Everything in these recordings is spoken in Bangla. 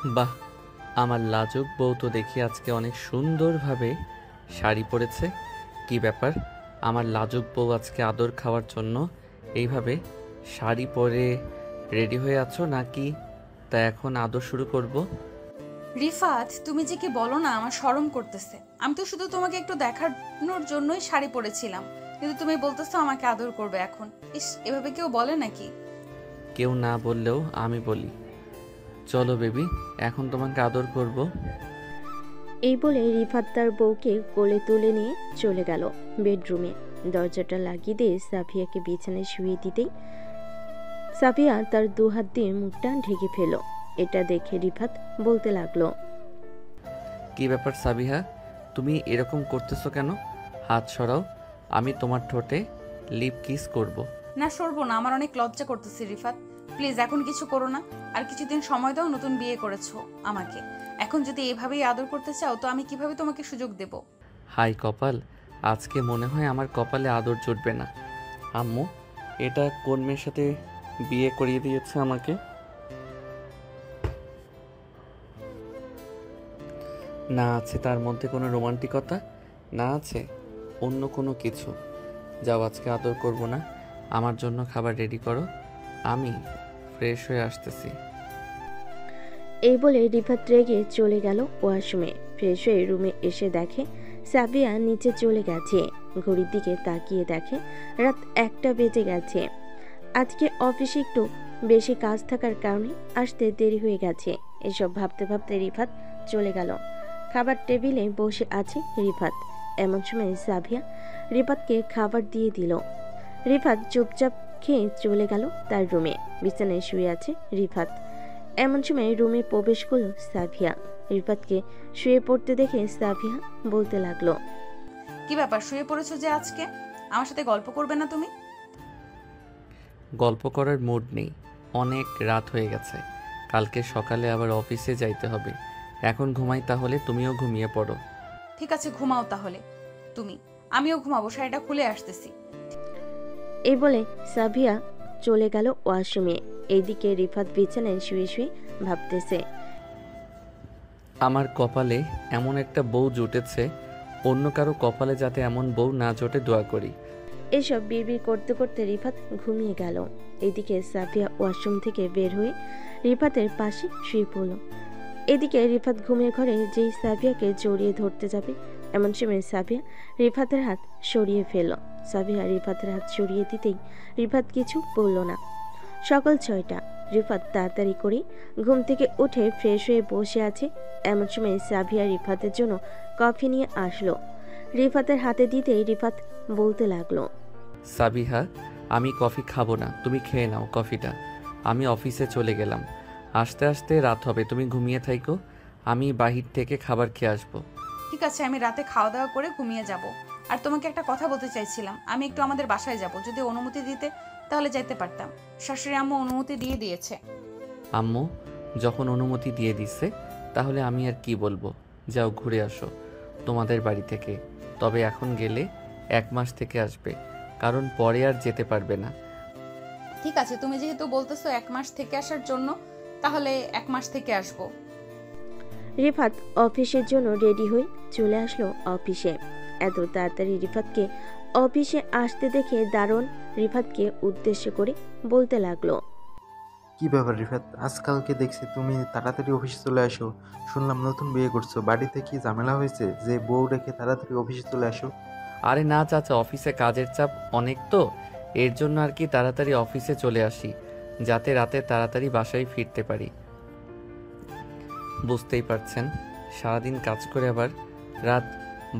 বাহ, আমার লাজুক বউ তো দেখি আজকে অনেক সুন্দরভাবে শাড়ি পরেছে। কি ব্যাপার, আমার লাজুক বউ আজকে আদর খাওয়ার জন্য এইভাবে শাড়ি পরে রেডি হয়ে আছো নাকি? তা এখন আদর শুরু করব? রিফাত, তুমি যে কি বলো না, আমার শরম করতেছে। আমি তো শুধু তোমাকে একটু দেখানোর জন্যই শাড়ি পরেছিলাম, কিন্তু তুমি বলতেছো আমাকে আদর করবে এখন। ইস, এভাবে কেউ বলে নাকি? কেউ না বললেও আমি বলি। চলো বেবি, এখন তোমাকে আদর করব। এই বলে রিফাত তার বউকে কোলে তুলে নিয়ে চলে গেল বেডরুমে। দরজাটা লাগিয়ে দিয়ে সাফিয়াকে বিছানায় শুয়ে দিতেই সাফিয়া তার দুহাত দিয়ে মুখটা ঢেকে ফেল। এটা দেখে রিফাত বলতে লাগলো, কি ব্যাপার সাবিহা, তুমি এরকম করতেছো কেন? হাত সরাও, আমি তোমার ঠোঁটে লিপ কিস করব। না, সরবো না, আমার অনেক লজ্জা করতেছে রিফাত। প্লিজ এখন কিছু করো না, আর কিছুদিন সময় দাও। নতুন বিয়ে করেছো আমাকে, এখন যদি এভাবেই আদর করতে চাও তো আমি কিভাবে তোমাকে সুযোগ দেব? হাই কপাল, আজকে মনে হয় আমার কপালে আদর জুটবে না। আম্মু, এটা কোন মেয়ের সাথে বিয়ে করিয়ে দিয়েছে আমাকে? না আছে তার মধ্যে কোনো রোমান্টিকতা, না আছে অন্য কোনো কিছু। যাও, আজকে আদর করব না। আমার জন্য খাবার রেডি করো, আমি ফ্রেশ হয়ে আসতেছি। এই বলে রিফাত রেগে চলে গেল ওয়াশরুমে। ফ্রেশ হয়ে রুমে এসে দেখে সাবিয়া নিচে চলে গেছে। ঘড়ির দিকে তাকিয়ে দেখে রাত 1টা বেজে গেছে। আজকে অফিসে একটু বেশি কাজ থাকার কারণে আসতে দেরি হয়ে গেছে। এসব ভাবতে ভাবতে রিফাত চলে গেল। খাবার টেবিলে বসে আছে রিফাত। এমন সময় সাবিয়া রিফাতকে খাবার দিয়ে দিল। রিফাত চুপচাপ খেয়ে চলে গেল তার রুমে। বিছানায় শুয়ে আছে রিফাত। এমন সময় রুমে প্রবেশ করলো সাফিয়া। রিফাতকে শুয়ে পড়তে দেখে সাফিয়া বলতে লাগলো, কি ব্যাপার, শুয়ে পড়েছো যে আজকে? আমার সাথে গল্প করবে না তুমি? গল্প করার মুড নেই, অনেক রাত হয়ে গেছে। কালকে সকালে আবার অফিসে যাইতে হবে। এখন ঘুমাই, তাহলে তুমিও ঘুমিয়ে পড়ো। ঠিক আছে, ঘুমাও তাহলে তুমি। আমিও ঘুমাবো, শাড়িটা খুলে আসতেছি। এই বলে সাফিয়া চলে গেল ওয়াশরুমে। এইদিকে রিফাত বিছানায় শুয়ে শুয়ে ভাবতেছে, আমার কপালে এমন একটা বউ জুটেছে, অন্য কারো কপালে যাতে এমন বউ না জোটে দোয়া করি। এসব বিড়বিড় করতে করতে রিফাত ঘুমিয়ে গেল। এদিকে সাফিয়া ওয়াশরুম থেকে বের হয়ে রিফাতের পাশে শুয়ে পড়ল। এদিকে রিফাত ঘুমের ঘরে যেই সাফিয়াকে জড়িয়ে ধরতে যাবে, এমন সময় সাফিয়া রিফাতের হাত সরিয়ে ফেলল। সাফিয়া রিফাতের হাত সরিয়ে দিতেই রিফাত কিছু বলল না। সকাল 6টা। রিফাত তাড়াতাড়ি করে ঘুম থেকে উঠে ফ্রেশ হয়ে বসে আছে। এমন সময় সাফিয়া রিফাতের জন্য কফি নিয়ে আসলো। রিফাতের হাতে দিতেই রিফাত বলতে লাগলো, সাবিহা, আমি কফি খাবো না, তুমি খেয়ে নাও কফিটা। আমি অফিসে চলে গেলাম, আস্তে আস্তে রাত হবে, তুমি ঘুমিয়ে থাইকো। আমি বাহির থেকে খাবার খেয়ে আসবো। ঠিক আছে, আমি রাতে খাওয়া দাওয়া করে ঘুমিয়ে যাব। আর তোমাকে একটা কথা বলতে চাইছিলাম, আমি একটু আমাদের বাসায় যাব। যদি অনুমতি দিতে তাহলে যাইতে পারতাম। শাশুড়ি আম্মু অনুমতি দিয়ে দিয়েছে। আম্মু যখন অনুমতি দিয়ে দিছে, তাহলে আমি আর কি বলবো। যাও ঘুরে আসো তোমাদের বাড়ি থেকে। তবে এখন গেলে 1 মাস থেকে আসবে, কারণ পরে আর যেতে পারবে না। ঠিক আছে, তুমি যেহেতু বলতেছো 1 মাস থেকে আসার জন্য, তাহলে 1 মাস থেকে আসবো। রিফাত অফিসের জন্য রেডি হয়ে চলে আসলো অফিসে। এত তাড়াতাড়ি রিফাতকে অফিসে আসতে দেখে দারুণ রিফাতকে উদ্দেশ্য করে বলতে লাগলো, কি ব্যাপার রিফাত, আজকালকে দেখছি তুমি তাড়াতাড়ি অফিসে চলে আসো। শুনলাম নতুন বিয়ে করছো, বাড়িতে কি ঝামেলা হয়েছে যে বউ রেখে তাড়াতাড়ি অফিসে চলে আসো? আরে না চাচা, অফিসে কাজের চাপ অনেক তো, এর জন্য আর কি তাড়াতাড়ি অফিসে চলে আসি, যাতে রাতে তাড়াতাড়ি বাসায় ফিরতে পারি। বুঝতেই পারছেন, সারাদিন কাজ করে আবার রাত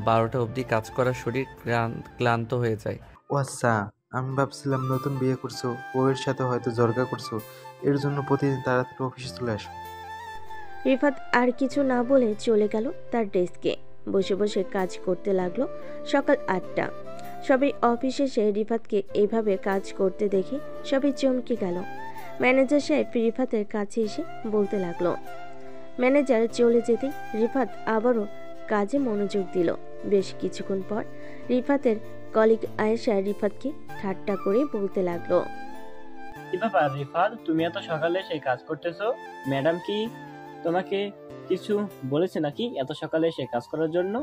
12টা অবধি কাজ করার শরীর ক্লান্ত হয়ে যায়। ও আচ্ছা, আমি ভাবছিলাম নতুন বিয়ে করছো, বউয়ের সাথে হয়তো ঝগড়া করছো, এর জন্য প্রতিদিন তাড়াতাড়ি অফিসে চলে আসো। রিফাত আর কিছু না বলে চলে গেল তার ডেস্কে। বসে বসে কাজ করতে লাগলো। সকাল 8টা। সবাই অফিসে এসে রিফাতকে এইভাবে কাজ করতে দেখে সবাই চমকে গেল। ম্যানেজার সাহেব রিফাতের কাছে এসে বলতে লাগলো। ম্যানেজার চলে যেতেই রিফাত আবারও কাজে মনোযোগ দিল। বেশ কিছুক্ষণ পর রিফাতের কলিগ আয়েশা রিফাতকে ঠাট্টা করে বলতে লাগলো, কি ব্যাপার রিফাত, তুমি এত সকালে সেই কাজ করতেছো? ম্যাডাম কি তোমাকে কিছু বলেছে নাকি এত সকালে এসে কাজ করার জন্য?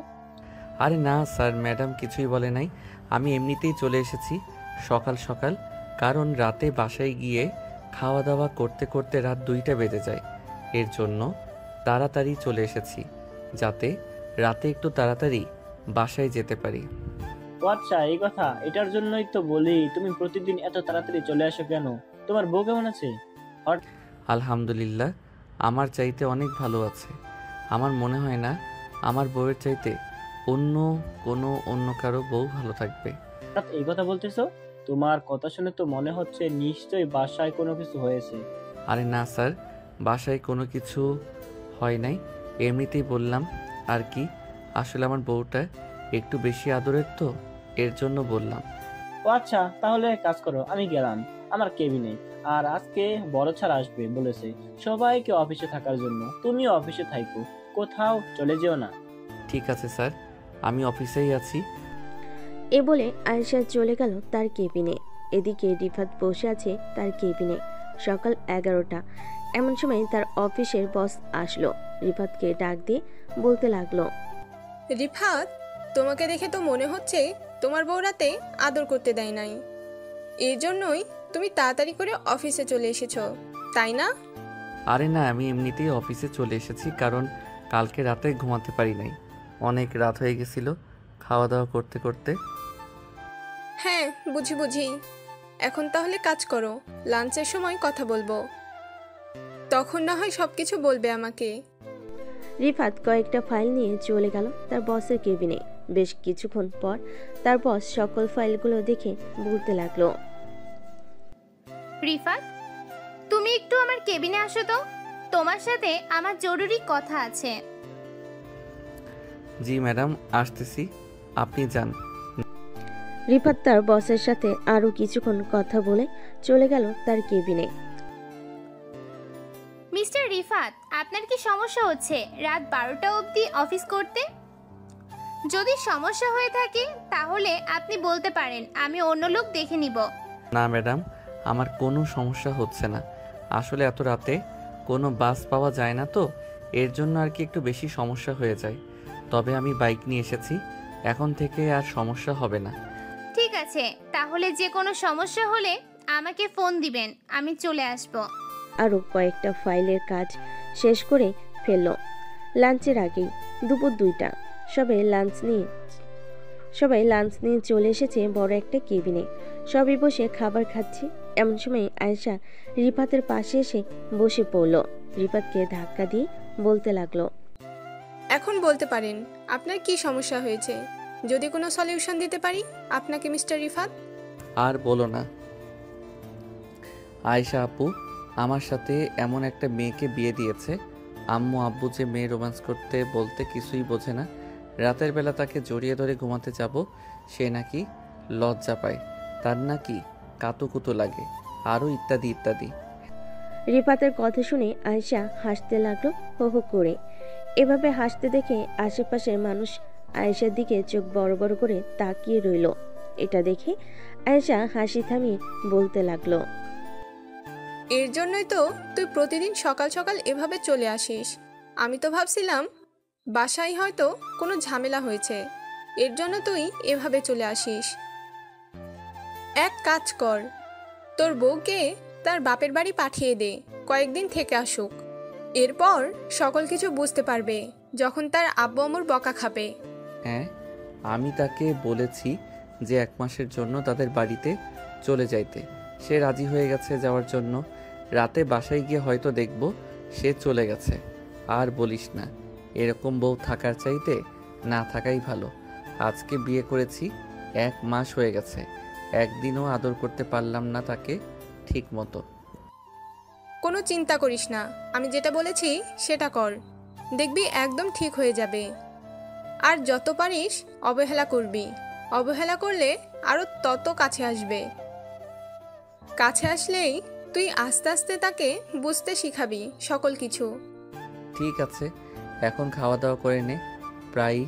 আরে না স্যার, ম্যাডাম কিছুই বলে নাই। আমি এমনিতেই চলে এসেছি সকাল সকাল, কারণ রাতে বাসায় গিয়ে খাওয়া দাওয়া করতে করতে রাত 2টা বেজে যায়। এর জন্য তাড়াতাড়ি চলে এসেছি, যাতে রাতে একটু তাড়াতাড়ি বাসায় যেতে পারি। ও আচ্ছা, এই কথা। এটার জন্যই তো বলি তুমি প্রতিদিন এত তাড়াতাড়ি চলে আসো কেন? তোমার বউ কেমন আছে? আলহামদুলিল্লাহ, আমার চাইতে অনেক ভালো আছে। আমার মনে হয় না আমার বউয়ের চাইতে অন্য কারো বউ ভালো থাকবে। হঠাৎ এই কথা বলতেছো? তোমার কথা শুনে তো মনে হচ্ছে নিশ্চয়ই বাসায় কোনো কিছু হয়েছে। আরে না স্যার, বাসায় কোনো কিছু হয় নাই, এমনিতেই বললাম আর কি। আসলে আমার বউটা একটু বেশি আদরের তো, এর জন্য বললাম। ও আচ্ছা, তাহলে কাজ করো, আমি গেলাম আমার কেবিনে। আর আজকে বড় ছাড় আসবে বলেছে সবাইকে অফিসে থাকার জন্য। তুমিও অফিসে থাকো, কোথাও চলে যেও না। ঠিক আছে স্যার, আমি অফিসেই আছি। এ বলে আয়েশা চলে গেল তার কেবিনে। এদিকে রিফাত বসে আছে তার কেবিনে। সকাল 11টা। এমন সময় তার অফিসের বস আসলো। রিফাতকে ডাক দিয়ে বলতে লাগলো, রিফাত, তোমাকে দেখে তো মনে হচ্ছে তোমার বউ রাতে আদর করতে দেয় নাই। এই জন্যই তুমি তাড়াতাড়ি করে অফিসে চলে এসেছো, তাই না? আরে না, আমি এমনিতেই অফিসে চলে এসেছি, কারণ কালকে রাতে ঘুমাতে পারি নাই। অনেক রাত হয়ে গেছিল খাওয়া দাওয়া করতে করতে। হ্যাঁ, বুঝি। এখন তাহলে কাজ করো, লাঞ্চের সময় কথা বলবো, তখন না হয় সবকিছু বলবে আমাকে। রিফাত কয়েকটা ফাইল নিয়ে চলে গেল তার বসের কেবিনে। বেশ কিছুক্ষণ পর তার বস সকল ফাইলগুলো দেখে বলতে লাগলো, রিফাত, তুমি একটু আমার কেবিনে আসো তো, তোমার সাথে আমার জরুরি কথা আছে। জি ম্যাডাম, আসতেছি, আপনি যান। রিফাত তার বসের সাথে আরো কিছুক্ষণ কথা বলে চলে গেল তার কেবিনে। মিস্টার রিফাত, আপনার কি সমস্যা হচ্ছে রাত 12টা অবধি অফিস করতে? যদি সমস্যা হয়ে থাকে তাহলে আপনি বলতে পারেন, আমি অন্য লোক দেখে নিব। না ম্যাডাম, আমার কোনো সমস্যা হচ্ছে না। আসলে এত রাতে কোনো বাস পাওয়া যায় না তো, এর জন্য আর কি একটু বেশি সমস্যা হয়ে যায়। তবে আমি বাইক নিয়ে এসেছি, এখন থেকে আর সমস্যা হবে না। ঠিক আছে, তাহলে যে কোনো সমস্যা হলে আমাকে ফোন দিবেন, আমি চলে আসব। আরো কয়েকটা ফাইলের কাজ শেষ করে ফেলল। লাঞ্চের আগেই দুপুর 2টা। সবাই লাঞ্চ নিয়ে চলে এসেছে বড় একটা কেবিনে। সবাই বসে খাবার খাচ্ছে। এমন সময় আয়েশা রিফাতের পাশে এসে বসে পড়ল। রিফাতকে ধাক্কা দিয়ে বলতে লাগলো, এখন বলতে পারেন আপনার কি সমস্যা হয়েছে, যদি কোনো সলিউশন দিতে পারি আপনাকে মিস্টার রিফাত। আর বলো না আয়েশা আপু, আমার সাথে এমন একটা মেয়েকে বিয়ে দিয়েছে। আম্মু আব্বু যে মেয়ে রোম্যান্স করতে বলতে কিছুই বোঝে না। রাতের বেলা তাকে জড়িয়ে ধরে ঘুমাতে যাব, সে নাকি লজ্জা পায়, তার নাকি কাতুকুতু লাগে, আরও ইত্যাদি ইত্যাদি। রিফাতের কথা শুনে আয়েশা হাসতে লাগলো হো হো করে। এভাবে হাসতে দেখে আশেপাশের মানুষ আয়েশার দিকে চোখ বড় বড় করে তাকিয়ে রইল। এটা দেখে আয়েশা হাসি থামিয়ে বলতে লাগলো, এর জন্যই তো তুই প্রতিদিন সকাল সকাল এভাবে চলে আসিস। আমি তো ভাবছিলাম বাসায় হয়তো কোনো ঝামেলা হয়েছে, এর জন্য তুই এভাবে চলে আসিস। এক কাজ কর, তোর বউকে তার বাপের বাড়ি পাঠিয়ে দে, কয়েকদিন থেকে আসুক। এরপর সকল কিছু বুঝতে পারবে যখন তার আব্বু আম্মুর বকা খাবে। হ্যাঁ, আমি তাকে বলেছি যে 1 মাসের জন্য তাদের বাড়িতে চলে যাইতে। সে রাজি হয়ে গেছে যাওয়ার জন্য। রাতে বাসায় গিয়ে হয়তো দেখব সে চলে গেছে। আর বলিস না, এরকম বউ থাকার চাইতে না থাকাই ভালো। আজকে বিয়ে করেছি, 1 মাস হয়ে গেছে, একদিনও আদর করতে পারলাম না তাকে ঠিক মতো। কোনো চিন্তা করিস না, আমি যেটা বলেছি সেটা কর, দেখবি একদম ঠিক হয়ে যাবে। আর যত পারিস অবহেলা করবি, অবহেলা করলে আরও তত কাছে আসবে। কাছে আসলেই তুই আস্তে আস্তে তাকে বুঝতে শিখাবি সকল কিছু। ঠিক আছে, এখন খাওয়া দাওয়া করে নে, প্রায়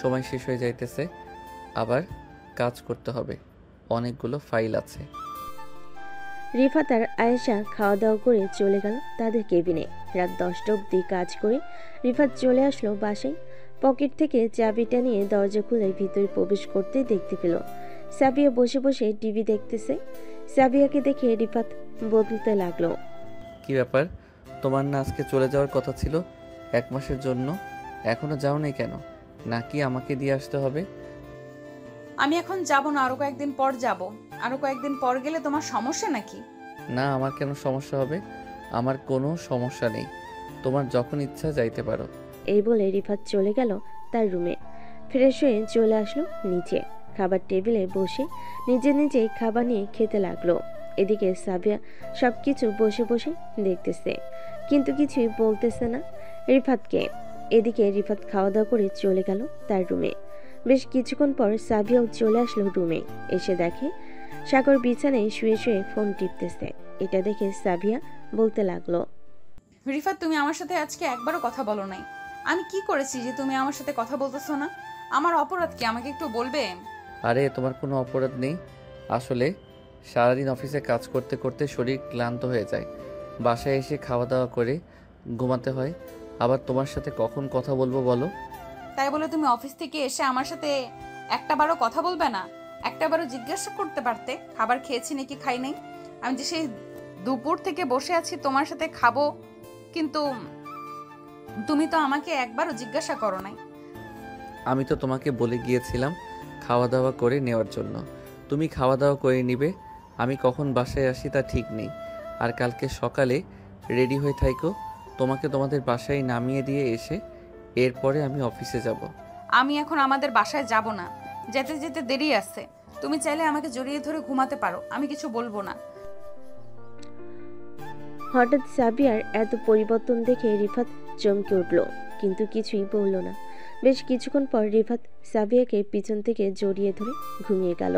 সময় শেষ হয়ে যাইতেছে। আবার কাজ করতে হবে, অনেকগুলো ফাইল আছে। রিফাত আর আয়েশা খাওয়া দাওয়া করে চলে গেল তাদের কেবিনে। রাত 10টা অবধি কাজ করে রিফাত চলে আসলো বাসায়। পকেট থেকে চাবিটা নিয়ে দরজা খুলে ভিতরে প্রবেশ করতে দেখতে পেল সাবিয়া বসে বসে টিভি দেখতেছে। সাবিয়াকে দেখে রিফাত বলতে লাগলো, কি ব্যাপার, তোমার না আজকে চলে যাওয়ার কথা ছিল 1 মাসের জন্য? এখনো যাও নাই কেন? নাকি আমাকে দিয়ে আসতে হবে? আমি এখন যাব না, আরো কয়েকদিন পর যাব। আরো কয়েকদিন পর গেলে তোমার সমস্যা নাকি? না, আমার কেন সমস্যা হবে? আমার কোনো সমস্যা নেই, তোমার যখন ইচ্ছা যাইতে পারো। এই বলে রিফাত চলে গেল তার রুমে। ফ্রেশ হয়ে চলে আসলো নিচে। খাবার টেবিলে বসে নিজে নিজেই খাবার নিয়ে খেতে লাগলো। এদিকে সাবিয়া সবকিছু বসে বসে দেখতেছে, কিন্তু কিছুই বলতেছে না রিফাতকে। এদিকে রিফাত খাওয়া দাওয়া করে চলে গেল তার রুমে। বেশ কিছুক্ষণ পর সাবিয়াও চলে আসলো রুমে। এসে দেখে সাগর বিছানায় শুয়ে শুয়ে ফোন টিপতেছে। এটা দেখে সাবিয়া বলতে লাগলো, রিফাত, তুমি আমার সাথে আজকে একবারও কথা বলো নাই। আমি কি করেছি যে তুমি আমার সাথে কথা বলতেছো না? আমার অপরাধ কি, আমাকে একটু বলবে? আরে তোমার কোনো অপরাধ নেই। আসলে সারাদিন অফিসে কাজ করতে করতে শরীর ক্লান্ত হয়ে যায়, বাসায় এসে খাওয়া দাওয়া করে ঘুমাতে হয়। আবার তোমার সাথে কখন কথা বলবো বলো? তাই বলে তুমি অফিস থেকে এসে আমার সাথে একটাবারও কথা বলবে না? একটাবারও জিজ্ঞাসা করতে পারতে খাবার খেয়েছি নাকি খাই নাই। আমি যে সেই দুপুর থেকে বসে আছি তোমার সাথে খাবো, কিন্তু তুমি তো আমাকে একবারও জিজ্ঞাসা করো নাই। আমি তো তোমাকে বলে গিয়েছিলাম খাওয়া দাওয়া করে নেওয়ার জন্য, তুমি খাওয়া দাওয়া করে নিবে। আমি কখন বাসায় আসি তা ঠিক নেই। আর কালকে সকালে রেডি হয়ে থাইকো, তোমাকে তোমাদের বাসায় নামিয়ে দিয়ে এসে এরপরে আমি অফিসে যাব। আমি এখন আমাদের বাসায় যাব না, যেতে যেতে দেরি আছে। তুমি চাইলে আমাকে জড়িয়ে ধরে ঘুমাতে পারো, আমি কিছু বলবো না। হঠাৎ সাবিয়ার এত পরিবর্তন দেখে রিফাত চমকে উঠল, কিন্তু কিছুই বলল না। বেশ কিছুক্ষণ পর রিফাত সাবিয়াকে পিছন থেকে জড়িয়ে ধরে ঘুমিয়ে গেল।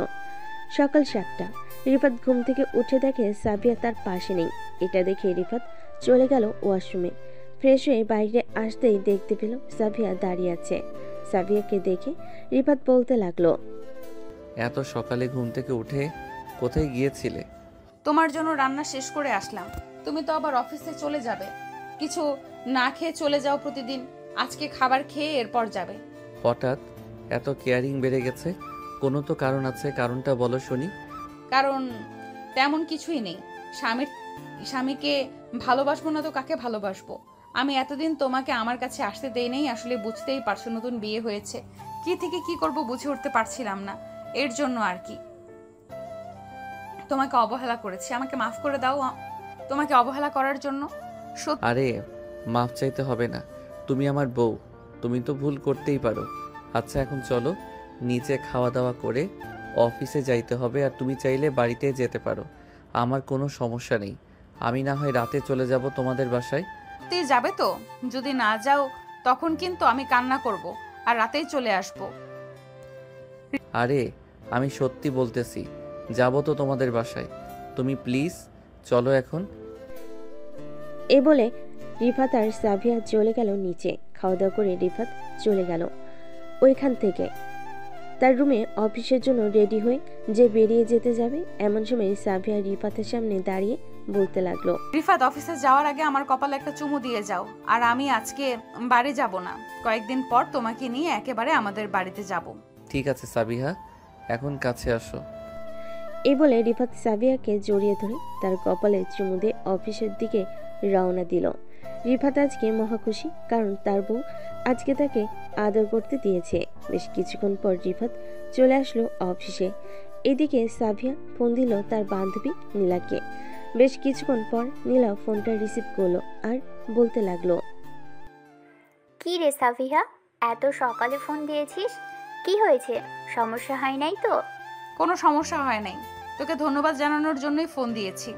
সকাল 7টা। রিফাত ঘুম থেকে উঠে দেখে সাবিয়া তার পাশে নেই। এটা দেখে রিফাত চলে গেল ওয়াশরুমে। ফ্রেশ হয়ে বাইরে আসতেই দেখতে পেল সাবিয়া দাঁড়িয়ে আছে। সাবিয়াকে দেখে রিফাত বলতে লাগলো, এত সকালে ঘুম থেকে উঠে কোথায় গিয়েছিলে? তোমার জন্য রান্না শেষ করে আসলাম। তুমি তো আবার অফিসে চলে যাবে, কিছু না খেয়ে চলে যাও প্রতিদিন। আজকে খাবার খেয়ে এরপর যাবে। হঠাৎ এত কেয়ারিং বেড়ে গেছে, কোনো তো কারণ আছে, কারণটা বলো শুনি। কারণ তেমন কিছুই নেই। স্বামীকে ভালোবাসবো না তো কাকে ভালোবাসবো? আমি এতদিন তোমাকে আমার কাছে আসতে দেই নাই, আসলে বুঝতেই পারছো নতুন বিয়ে হয়েছে, কি থেকে কি করব বুঝে উঠতে পারছিলাম না, এর জন্য আর কি তোমাকে অবহেলা করেছি। আমাকে মাফ করে দাও তোমাকে অবহেলা করার জন্য। আরে মাফ চাইতে হবে না, তুমি আমার বউ, তুমি তো ভুল করতেই পারো। আচ্ছা এখন চলো, নিচে খাওয়া দাওয়া করে অফিসে যাইতে হবে। আর তুমি চাইলে বাড়িতে যেতে পারো, আমার কোনো সমস্যা নেই। আমি না হয় রাতে চলে যাব তোমাদের বাসায়। তুই যাবে তো? যদি না যাও তখন কিন্তু আমি কান্না করব আর রাতেই চলে আসব। আরে আমি সত্যি বলতেছি, যাব তো তোমাদের বাসায়, তুমি প্লিজ চলো এখন। এ বলে রিফাত আর সাবিয়া চলে গেল নিচে। খাওয়া দাওয়া করে রিফাত চলে গেল ওইখান থেকে তার রুমে অফিসের জন্য রেডি হয়ে যে বেরিয়ে যেতে যাবে। এমন সময় সাবিয়া রিফাতের সামনে দাঁড়িয়ে বলতে লাগলো, রিফাত, অফিসে যাওয়ার আগে আমার কপালে একটা চুমু দিয়ে যাও। আর আমি আজকে বাড়ি যাব না, কয়েকদিন পর তোমাকে নিয়ে একেবারে আমাদের বাড়িতে যাব। ঠিক আছে সাবিহা, এখন কাছে আসো। এই বলে রিফাত সাবিয়াকে জড়িয়ে ধরে তার কপালে চুমু দিয়ে অফিসের দিকে রওনা দিল। রিফাত আজকে মহাখুশি, কারণ তার বউ আজকে তাকে আদর করতে দিয়েছে। বেশ কিছুক্ষণ পর রিফাত চলে আসলো অফিসে। এদিকে সাবিয়া ফোন দিল তার বান্ধবী নীলাকে। বেশ কিছুক্ষণ পর নীলা ফোনটা রিসিভ করলো আর বলতে লাগলো, কি রে সাফিহা, এত সকালে ফোন দিয়েছিস? কি হয়েছে? সমস্যা হয় নাই তো? কোনো সমস্যা হয় নাই, তোকে ধন্যবাদ জানানোর জন্যই ফোন দিয়েছি।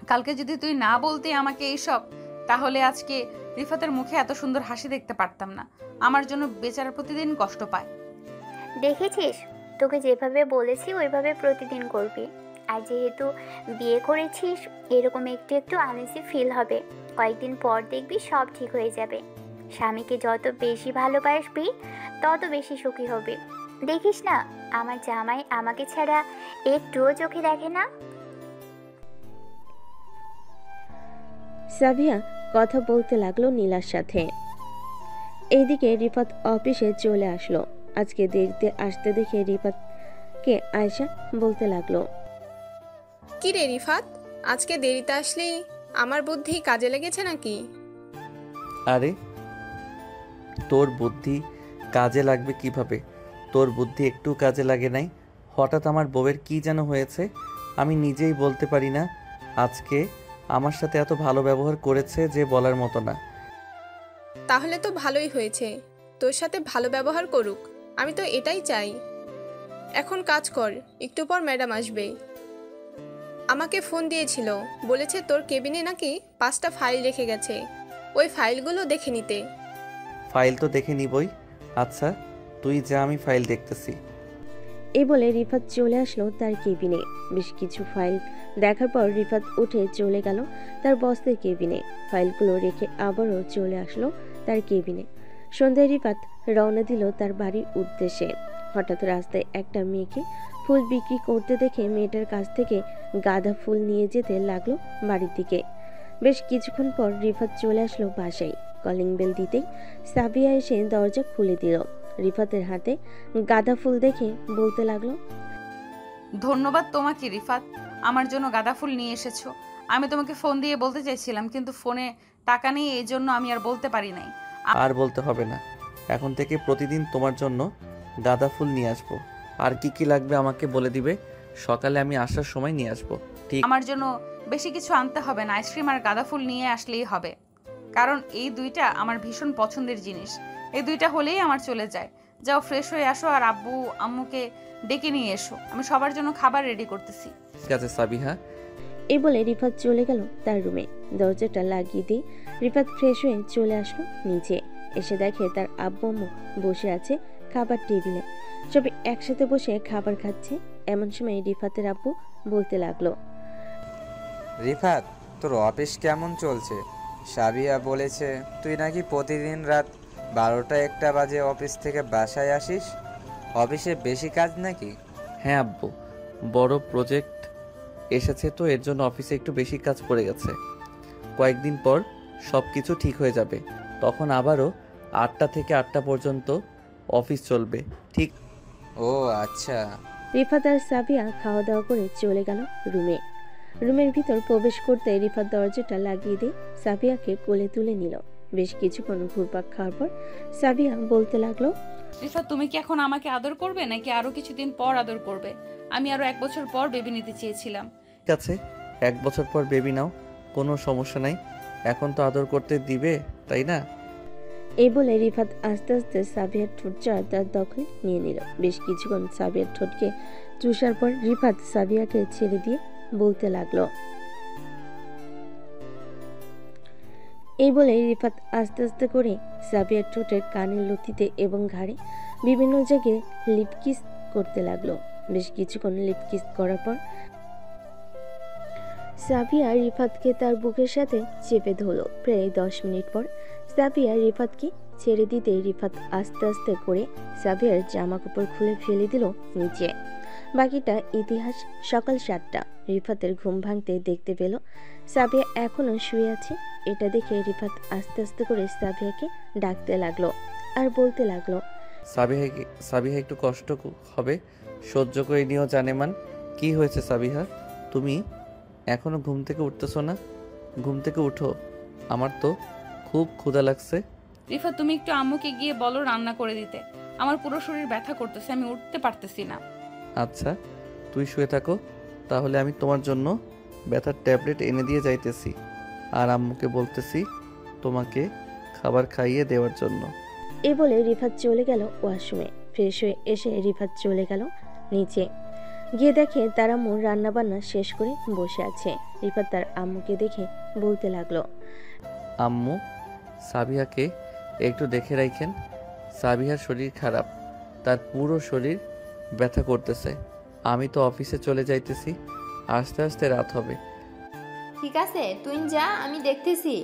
কালকে যদি তুই না বলতে আমাকে এইসব, তাহলে আজকে রিফাতের মুখে এত সুন্দর হাসি দেখতে পারতাম না। আমার জন্য বেচারা প্রতিদিন কষ্ট পায়। দেখেছিস, তোকে যেভাবে বলেছি ওইভাবে প্রতিদিন করবি। আর যেহেতু বিয়ে করেছিস, এরকম একটু একটু আনইজি ফিল হবে। কয়েকদিন পর দেখবি সব ঠিক হয়ে যাবে। স্বামীকে যত বেশি ভালোবাসবি তত বেশি সুখী হবে। দেখিস না, আমার জামাই আমাকে ছাড়া একটুও চোখে দেখে না। সাবিয়া কথা বলতে লাগলো নীলার সাথে। এইদিকে রিফাত অফিসে চলে আসলো। আজকে দেরিতে আসতে দেখে রিফাতকে আয়েশা বলতে লাগলো, কি রে রিফাত, আজকে দেরিতে আসলি? আমার বুদ্ধি কাজে লেগেছে নাকি? আরে তোর বুদ্ধি কাজে লাগবে কিভাবে? তোর বুদ্ধি একটু কাজে লাগে নাই। হঠাৎ আমার বউয়ের কি যেন হয়েছে, আমি নিজেই বলতে পারি না। আজকে আমার সাথে এত ভালো ব্যবহার করেছে যে বলার মতো না। তাহলে তো ভালোই হয়েছে, তোর সাথে ভালো ব্যবহার করুক, আমি তো এটাই চাই। এখন কাজ কর, একটু পর ম্যাডাম আসবে। আমাকে ফোন দিয়েছিল, বলেছে তোর কেবিনে নাকি 5টা ফাইল রেখে গেছে, ওই ফাইলগুলো দেখে নিতে। ফাইল তো দেখে নিবই। আচ্ছা তুই যা, আমি ফাইল দেখতেছি। এই বলে রিফাত চলে আসলো তার কেবিনে। বেশ কিছু ফাইল দেখার পর রিফাত উঠে চলে গেল তার বসের কেবিনে। ফাইলগুলো রেখে আবারও চলে আসলো তার কেবিনে। সন্ধ্যায় রিফাত রওনা দিল তার বাড়ির উদ্দেশ্যে। হঠাৎ রাস্তায় একটা মেয়েকে ফুল বিক্রি করতে দেখে মেয়েটার কাছ থেকে গাঁদা ফুল নিয়ে যেতে লাগলো বাড়ির দিকে। বেশ কিছুক্ষণ পর রিফাত চলে আসলো বাসায়। কলিং বেল দিতেই সাবিয়া এসে দরজা খুলে দিল। রিফাতের হাতে গাঁদা ফুল দেখে বলতে লাগলো, ধন্যবাদ তোমাকে রিফাত, আমার জন্য গাঁদা ফুল নিয়ে এসেছো। আমি তোমাকে ফোন দিয়ে বলতে চাইছিলাম, কিন্তু ফোনে টাকা নেই, এই জন্য আমি আর বলতে পারি নাই। আর বলতে হবে না, এখন থেকে প্রতিদিন তোমার জন্য গাঁদা ফুল নিয়ে আসবো। আর কি কি লাগবে আমাকে বলে দিবে, সকালে আমি আসার সময় নিয়ে আসবো। ঠিক আমার জন্য বেশি কিছু আনতে হবে না, আইসক্রিম আর গাঁদা ফুল নিয়ে আসলেই হবে, কারণ এই দুইটা আমার ভীষণ পছন্দের জিনিস। এই দুইটা হলেই আমার চলে যায়। যাও ফ্রেশ হয়ে আসো আর আব্বু আম্মুকে ডেকে নিয়ে এসো, আমি সবার জন্য খাবার রেডি করতেছি। ঠিক আছে সাবিহা। এই বলে রিফাত চলে গেল তার রুমে। দরজাটা লাগিয়ে দিয়ে রিফাত ফ্রেশ হয়ে চলে আসলো নিচে। এসে দেখে তার আব্বু আম্মু বসে আছে খাবার টেবিলে। সবাই একসাথে বসে খাবার খাচ্ছে। এমন সময় রিফাতের আব্বু বলতে লাগলো, রিফাত, তোর অফিস কেমন চলছে? সাবিয়া বলেছে তুই নাকি প্রতিদিন রাত 12টা-1টা বাজে অফিস থেকে বাসায় আসিস। অফিসে বেশি কাজ নাকি? হ্যাঁ আব্বু, বড় প্রজেক্ট এসেছে তো এর জন্য অফিসে একটু বেশি কাজ পড়ে গেছে। কয়েকদিন পর সব কিছু ঠিক হয়ে যাবে, তখন আবারও 8টা থেকে 8টা পর্যন্ত অফিস চলবে। ঠিক। ও আচ্ছা। রিফাত আর সাবিয়া খাওয়া দাওয়া করে চলে গেল রুমে। রুমের ভিতর প্রবেশ করতে রিফাত দরজাটা লাগিয়ে দিয়ে সাবিয়াকে কোলে তুলে নিল। বেশ কিছুক্ষণ ঘুরপাক খাওয়ার পর সাবিয়া বলতে লাগলো, রিফাত, তুমি কি এখন আমাকে আদর করবে নাকি আরো কিছুদিন পর আদর করবে? আমি আরো 1 বছর পর বেবি নিতে চেয়েছিলাম। ঠিক আছে, 1 বছর পর বেবি নাও, কোনো সমস্যা নাই। এখন তো আদর করতে দিবে, তাই না? এই বলে রিফাত আস্তে আস্তে সাবিয়ার ঠোঁটটা তার দখলে নিয়ে নিল। বেশ কিছুক্ষণ সাবিয়ার ঠোঁটকে চুষার পর রিফাত সাবিয়াকে ছেড়ে দিয়ে বলতে লাগলো, এই বলে রিফাত আস্তে আস্তে করে সাবিয়ার ঠোঁটের কানের লতিতে এবং ঘাড়ে বিভিন্ন জায়গায় লিপ কিস করতে লাগলো। বেশ কিছুক্ষণ লিপ কিস করার পর সাবিয়া রিফাতকে তার বুকের সাথে চেপে ধরল। প্রায় 10 মিনিট পর সাবিয়া রিফাতকে ছেড়ে দিতে রিফাত আস্তে আস্তে করে সাবিয়ার জামা কাপড় খুলে ফেলে দিল নিচে। বাকিটা ইতিহাস। সকাল 7টা। রিফাতের ঘুম ভাঙতে দেখতে পেল সাবিয়া এখনো শুয়ে আছে। এটা দেখে রিফাত আস্তে আস্তে করে সাবিয়াকে ডাকতে লাগলো আর বলতে লাগলো, সাবিহা একটু কষ্ট হবে, সহ্য করে নিও জানেমান। কি হয়েছে সাবিহা, তুমি এখনো ঘুম থেকে উঠতেছো না? ঘুম থেকে উঠো, আমার তো খুব ক্ষুধা লাগছে। রিফাত, তুমি একটু আম্মুকে গিয়ে বলো রান্না করে দিতে, আমার পুরো শরীর ব্যথা করতেছে, আমি উঠতে পারতেছি না। আচ্ছা তুই শুয়ে থাকো, তাহলে আমি তোমার জন্য ব্যথার ট্যাবলেট এনে দিয়ে যাইতেছি, আর আম্মুকে বলতেছি তোমাকে খাবার খাইয়ে দেওয়ার জন্য। এই বলে রিফাত চলে গেল ওয়াশরুমে। ফ্রেশ হয়ে এসে রিফাত চলে গেল নিচে। গিয়ে দেখে তার আম্মু রান্না বান্না শেষ করে বসে আছে। রিফাত তার আম্মুকে দেখে বলতে লাগলো, আম্মু, সাবিহাকে একটু দেখে রাখেন, সাবিহার শরীর খারাপ, তার পুরো শরীর ব্যথা করতেছে। আমি তো অফিসে চলে যাইতেছি, আস্তে আস্তে রাত হবে। ঠিক আছে, তুই যা, আমি দেখতেছি।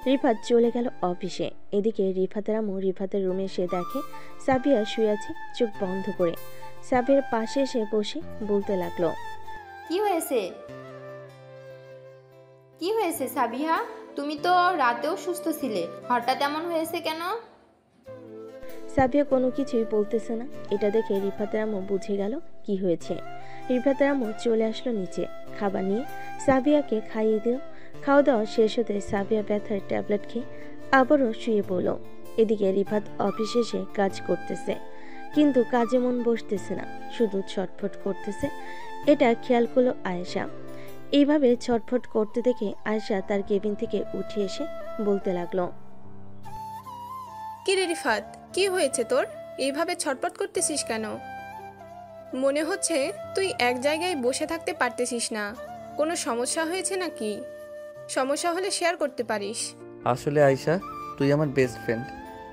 রিফাত চলে গেল অফিসে। এদিকে রিফাতের আম্মু রিফাতের রুমে এসে দেখে সাবিয়া শুয়ে আছে চোখ বন্ধ করে। সাবিয়ার পাশে এসে বসে বলতে লাগলো, কি হয়েছে? কি হয়েছে সাবিহা? তুমি তো রাতেও সুস্থ ছিলে, হঠাৎ এমন হয়েছে কেন? সাবিয়া কোনো কিছুই বলতেছে না। এটা দেখে রিফাতের আম্মু বুঝে গেল কি হয়েছে। রিফাতের আম্মু চলে আসলো নিচে, খাবার নিয়ে সাবিয়াকে খাইয়ে দিল। খাওয়া দাওয়া শেষ হতে সাবিয়া ব্যথার ট্যাবলেট খেয়ে আবারও শুয়ে পড়ল। এদিকে রিফাত অফিসে এসে কাজ করতেছে, কিন্তু কাজে মন বসতেছে না, শুধু ছটফট করতেছে। এটা খেয়াল করলো আয়েশা। এইভাবে ছটফট করতে দেখে আয়েশা তার কেবিন থেকে উঠে এসে বলতে লাগলো, কি রে রিফাত, কি হয়েছে তোর? এইভাবে ছটপট করতেছিস কেন? মনে হচ্ছে তুই এক জায়গায় বসে থাকতে পারতেছিস না। কোনো সমস্যা হয়েছে নাকি? সমস্যা হলে শেয়ার করতে পারিস। আসলে আয়শা, তুই আমার বেস্ট ফ্রেন্ড।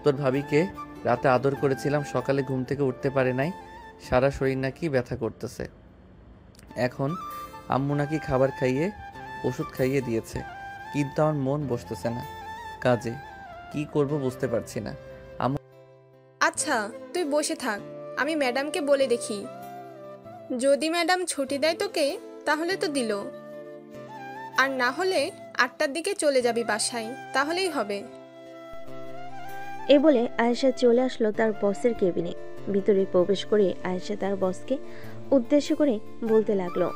তোর ভাবিকে রাতে আদর করেছিলাম, সকালে ঘুম থেকে উঠতে পারে নাই, সারা শরীর নাকি ব্যথা করতেছে। এখন আম্মু নাকি খাবার খাইয়ে ওষুধ খাইয়ে দিয়েছে, কিন্তু আমার মন বসতেছে না কাজে। কি করব বুঝতে পারছি না। আচ্ছা তুই বসে থাক, আমি ম্যাডামকে বলে দেখি। যদি ম্যাডাম ছুটি দেয় তোকে তাহলে তো দিল, আর না হলে 8টার দিকে চলে যাবি বাসায়, তাহলেই হবে। এ বলে আয়েশা চলে আসলো তার বসের কেবিনে। ভিতরে প্রবেশ করে আয়েশা তার বসকে উদ্দেশ্য করে বলতে লাগলো,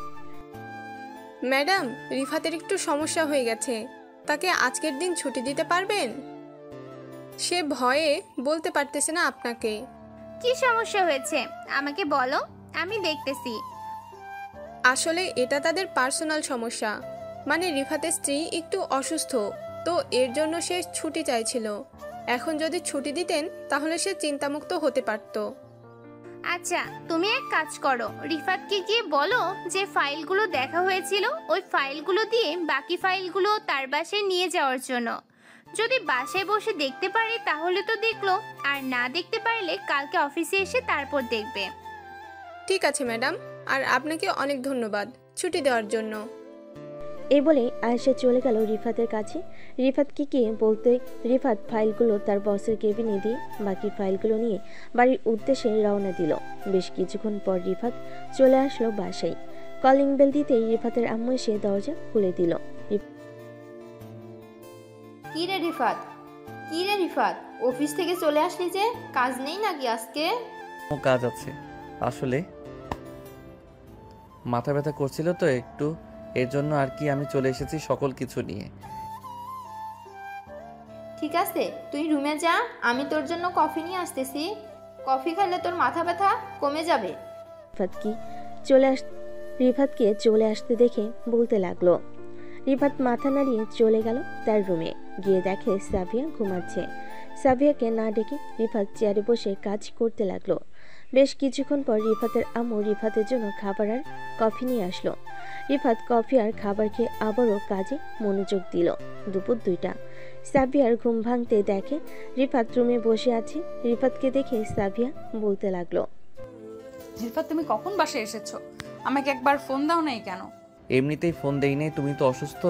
ম্যাডাম, রিফাতের একটু সমস্যা হয়ে গেছে, তাকে আজকের দিন ছুটি দিতে পারবেন? সে ভয়ে বলতে পারতেছে না আপনাকে। কি সমস্যা হয়েছে আমাকে বলো, আমি দেখতেছি। আসলে এটা তাদের পার্সোনাল সমস্যা, মানে রিফাতের স্ত্রী একটু অসুস্থ, তো এর জন্য সে ছুটি চাইছিল। এখন যদি ছুটি দিতেন তাহলে সে চিন্তামুক্ত হতে পারত। আচ্ছা তুমি এক কাজ করো, রিফাতকে গিয়ে বলো যে ফাইলগুলো দেখা হয়েছিল ওই ফাইলগুলো দিয়ে বাকি ফাইলগুলো তার বাসায় নিয়ে যাওয়ার জন্য। যদি বাসায় বসে দেখতে পারে তাহলে তো দেখলো, আর না দেখতে পারলে কালকে অফিসে এসে তারপর দেখবে। ঠিক আছে ম্যাডাম, আর আপনাকে অনেক ধন্যবাদ ছুটি দেওয়ার জন্য। এই বলে আয়েশা চলে গেল রিফাতের কাছে। রিফাতকে গিয়ে বলতে রিফাত ফাইলগুলো তার বসের কেবিনে দিয়ে বাকি ফাইলগুলো নিয়ে বাড়ির উদ্দেশ্যে রওনা দিল। বেশ কিছুক্ষণ পর রিফাত চলে আসলো বাসায়। কলিং বেল দিতেই রিফাতের আম্মু এসে দরজা খুলে দিল। কি রে রিফাত, অফিস থেকে চলে আসলি যে, কাজ নেই নাকি আজকে? কাজ আছে, আসলে মাথা ব্যথা করছিল তো একটু, এর জন্য আর কি আমি চলে এসেছি সকল কিছু নিয়ে। ঠিক আছে, তুই রুমে যা, আমি তোর জন্য কফি নিয়ে আসতেছি। কফি খেলে তোর মাথা ব্যথা কমে যাবে। রিফাতকে চলে আসতে দেখে বলতে লাগলো। রিফাত মাথা নাড়িয়ে চলে গেল তার রুমে। গিয়ে দেখে সাবিয়া ঘুমাচ্ছে। সাবিয়াকে না ডেকে রিফাত চেয়ারে বসে কাজ করতে লাগলো। বেশ কিছুক্ষণ পর রিফাতের আম্মু রিফাতের জন্য খাবার আর কফি নিয়ে আসলো। রিফাত কফি আর খাবার খেয়ে আবারও কাজে মনোযোগ দিল। দুপুর 2টা। সাবিয়ার ঘুম ভাঙতে দেখে রিফাত রুমে বসে আছে। রিফাতকে দেখে সাবিয়া বলতে লাগলো, রিফাত তুমি কখন বাসায় এসেছো? আমাকে একবার ফোন দাও নাই কেন? এমনিতেই ফোন দেই নাই, তুমি তো অসুস্থ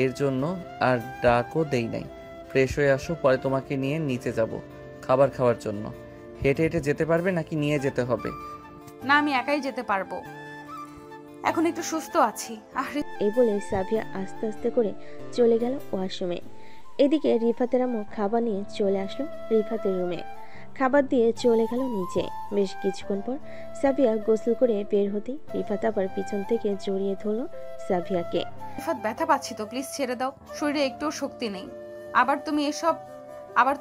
এর জন্য, আর ডাকও দেই নাই। ফ্রেশ হয়ে আসো, পরে তোমাকে নিয়ে নিচে যাব খাবার খাওয়ার জন্য। হেঁটে হেঁটে যেতে পারবে নাকি নিয়ে যেতে হবে? না, আমি একাই যেতে পারবো, এখন একটু সুস্থ আছি। এই বলে সাবিয়া আস্তে আস্তে করে চলে গেল ওয়াশরুমে। এদিকে রিফাতের আম্মু খাবার নিয়ে চলে আসলো রিফাতের রুমে। খাবার দিয়ে চলে গেল নিচে। বেশ কিছুক্ষণ পর সাবিয়া গোসল করে বের হতেই রিফাত আবার পিছন থেকে জড়িয়ে ধরল সাবিয়াকে। রিফাত, ব্যথা পাচ্ছি তো, প্লিজ ছেড়ে দাও, শরীরে একটুও শক্তি নেই। আবার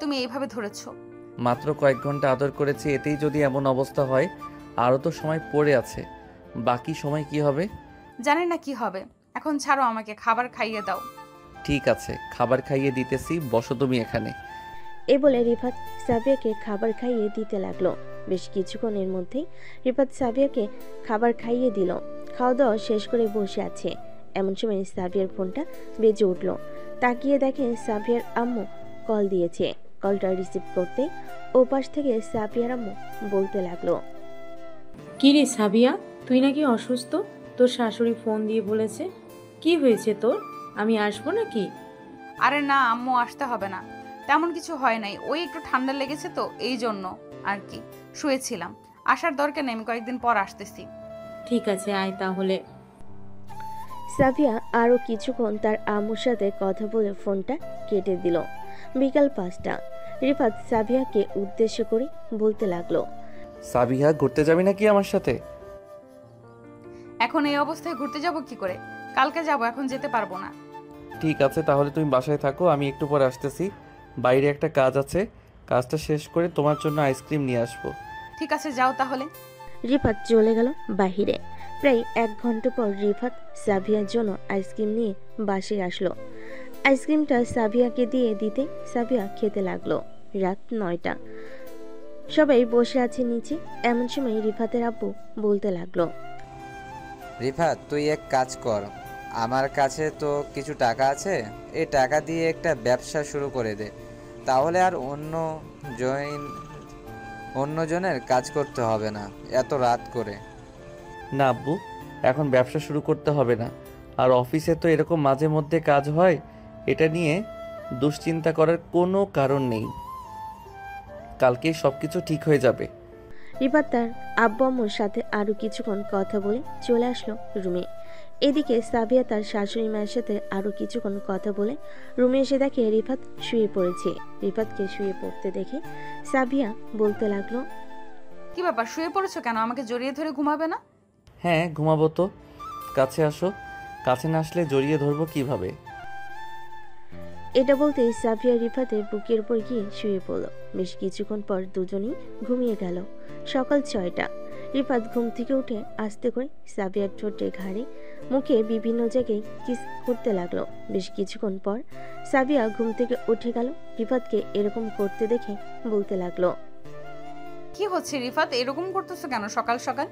তুমি এইভাবে ধরেছো। মাত্র কয়েক ঘন্টা আদর করেছি, এতেই যদি এমন অবস্থা হয়, আরও তো সময় পড়ে আছে। বাকি সময় কি হবে জানি না কি হবে, এখন ছাড়ো আমাকে, খাবার খাইয়ে দাও। ঠিক আছে, খাবার খাইয়ে দিতেছি, বসো তুমি এখানে। এ বলে রিফাত সাবিয়াকে খাবার খাইয়ে দিতে লাগলো। বেশ কিছুক্ষণের মধ্যেই রিফাত সাবিয়াকে খাবার খাইয়ে দিল। খাওয়া দাওয়া শেষ করে বসে আছে। এমন সময় সাবিয়ার ফোনটা বেজে উঠল। তাকিয়ে দেখে সাবিয়ার আম্মু কল দিয়েছে। কলটা রিসিভ করতে ওপাশ থেকে সাবিয়ার আম্মু বলতে লাগলো, কি রে সাবিয়া, তুই নাকি অসুস্থ? তোর শাশুড়ি ফোন দিয়ে বলেছে। কি হয়েছে তোর? আমি আসবো নাকি? আরে না আম্মু, আসতে হবে না, তেমন কিছু হয় নাই, ওই একটু ঠান্ডা লেগেছে তো এই জন্য আর কি, শুয়েছিলাম। আসার দরকার নেই, আমি কয়েকদিন পর আসতেছি। ঠিক আছে, আয় তাহলে। সাফিয়া আরও কিছুক্ষণ তার আম্মুর সাথে কথা বলে ফোনটা কেটে দিল। বিকাল 5টা। রিফাত সাফিয়াকে উদ্দেশ্য করে বলতে লাগলো, সাবিহা, ঘুরতে যাবি নাকি আমার সাথে? এখন এই অবস্থায় ঘুরতে যাব কি করে? কালকে যাব, এখন যেতে পারবো না। ঠিক আছে, তাহলে তুমি বাসায় থাকো, আমি একটু পরে আসতেছি। বাইরে একটা কাজ আছে, কাজটা শেষ করে তোমার জন্য আইসক্রিম নিয়ে আসবো। ঠিক আছে, যাও তাহলে। রিফাত চলে গেল বাহিরে। প্রায় 1 ঘন্টা পর রিফাত সাফিয়ার জন্য আইসক্রিম নিয়ে বাসায় আসলো। আইসক্রিমটা সাফিয়াকে দিয়ে দিতে সাফিয়া খেতে লাগলো। রাত 9টা। সবাই বসে আছে নিচে। এমন সময় রিফাতের আব্বু বলতে লাগলো, রিফাত, তুই এক কাজ কর, আমার কাছে তো কিছু টাকা আছে, এই টাকা দিয়ে একটা ব্যবসা শুরু করে দে, তাহলে আর অন্যজনের কাজ করতে হবে না এত রাত করে। না আব্বু, এখন ব্যবসা শুরু করতে হবে না। আর অফিসে তো এরকম মাঝে মধ্যে কাজ হয়, এটা নিয়ে দুশ্চিন্তা করার কোনো কারণ নেই। কালকেই সব কিছু ঠিক হয়ে যাবে। রিফাত তার আব্বু আম্মুর সাথে আরো কিছুক্ষণ কথা বলে চলে আসলো রুমে। এদিকে সাবিয়া তার শাশুড়ি মায়ের সাথে আরো কিছুক্ষণ কথা বলে রুমে এসে দেখে রিফাত শুয়ে পড়েছে। রিফাতকে শুয়ে পড়তে দেখে সাবিয়া বলতে লাগলো, কি ব্যাপার, শুয়ে পড়েছো কেন? আমাকে জড়িয়ে ধরে ঘুমাবে না? হ্যাঁ, ঘুমাবো তো। কাছে আসো। কাছে না আসলে জড়িয়ে ধরবো কিভাবে? এটা বলতে সাবিয়া রিফাতের বুকের উপর গিয়ে শুয়ে পড়ল। বেশ কিছুক্ষণ পর দুজনেই ঘুমিয়ে গেল। সকাল 6টা। রিফাত ঘুম থেকে উঠে আস্তে করে সাবিয়ার ঠোঁটে, ঘাড়ে, মুখে বিভিন্ন জায়গায় কিস করতে লাগলো। বেশ কিছুক্ষণ পর সাবিয়া ঘুম থেকে উঠে গেল। রিফাতকে এরকম করতে দেখে বলতে লাগলো, কি হচ্ছে রিফাত, এরকম করতেছো কেন সকাল সকাল?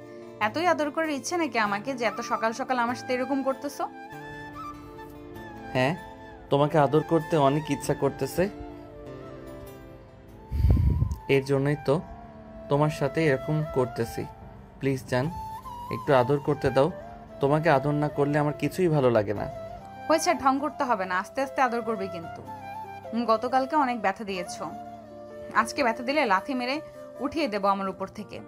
এতই আদর করার ইচ্ছে নাকি আমাকে যে এত সকাল সকাল আমার সাথে এরকম করতেছো? হ্যাঁ, তোমাকে আদর করতে অনেক ইচ্ছা করতেছে, এর জন্যই তো তোমার সাথে এরকম করতেছি। প্লিজ জান, একটু আদর করতে দাও। তোমাকে আদর না করলে আমার কিছুই ভালো লাগে না। হয়েছে, ঢং করতে হবে না, আস্তে আস্তে আদর করবে কিন্তু। গতকালকে অনেক ব্যথা দিয়েছো, আজকে ব্যথা দিলে লাথি মেরে উঠিয়ে দেবো আমার উপর থেকে।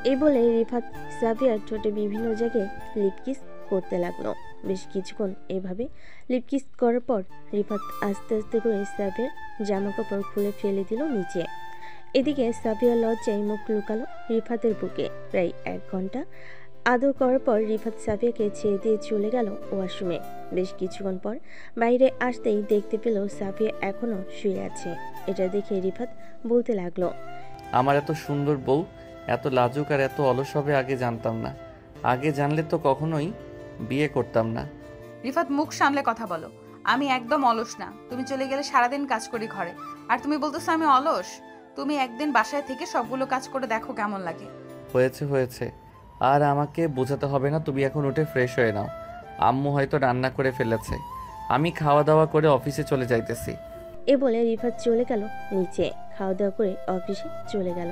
এই বলে রিফাত সাবিয়ার ঠোঁটে বিভিন্ন জায়গায় লিপকিস করতে লাগলো। বেশ কিছুক্ষণ এভাবে লিপকিস করার পর রিফাত আস্তে আস্তে করে সাবিয়ার জামা কাপড় খুলে ফেলে দিল নিচে। এদিকে সাবিয়া লজ্জায় মুখ লুকালো রিফাতের বুকে। প্রায় 1 ঘন্টা আদর করার পর রিফাত সাবিয়াকে ছেড়ে দিয়ে চলে গেল ওয়াশরুমে। বেশ কিছুক্ষণ পর বাইরে আসতেই দেখতে পেল সাবিয়া এখনো শুয়ে আছে। এটা দেখে রিফাত বলতে লাগলো, আমার এত সুন্দর বউ এত লাজুক আর এত অলস হবে আগে জানতাম না। আগে জানলে তো কখনোই বিয়ে করতাম না। রিফাত, মুখ সামলে কথা বলো। আমি একদম অলস না। তুমি চলে গেলে সারাদিন কাজ করি ঘরে, আর তুমি বলতেছো আমি অলস? তুমি একদিন বাসায় থেকে সবগুলো কাজ করে দেখো কেমন লাগে। হয়েছে হয়েছে, আর আমাকে বোঝাতে হবে না। তুমি এখন উঠে ফ্রেশ হয়ে নাও, আম্মু হয়তো রান্না করে ফেলেছে। আমি খাওয়া দাওয়া করে অফিসে চলে যাইতেছি। এ বলে রিফাত চলে গেল নিচে। খাওয়া দাওয়া করে অফিসে চলে গেল।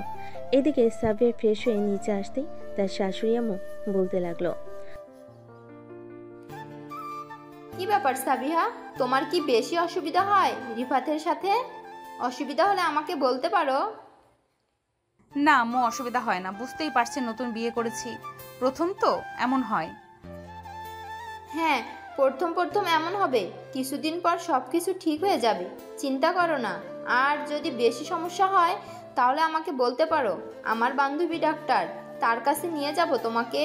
এদিকে সাবিয়া ফ্রেশ হয়ে নিচে আসতেই তার শাশুড়ি আম্মু বলতে লাগলো, কি ব্যাপার সাবিহা, তোমার কি বেশি অসুবিধা হয় রিফাতের সাথে? অসুবিধা হলে আমাকে বলতে পারো। না আম্মু, অসুবিধা হয় না। বুঝতেই পারছি নতুন বিয়ে করেছি, প্রথম তো এমন হয়। হ্যাঁ, প্রথম প্রথম এমন হবে, কিছুদিন পর সব কিছু ঠিক হয়ে যাবে, চিন্তা করো না। আর যদি বেশি সমস্যা হয় তাহলে আমাকে বলতে পারো, আমার বান্ধবী ডাক্তার, তার কাছে নিয়ে যাব তোমাকে।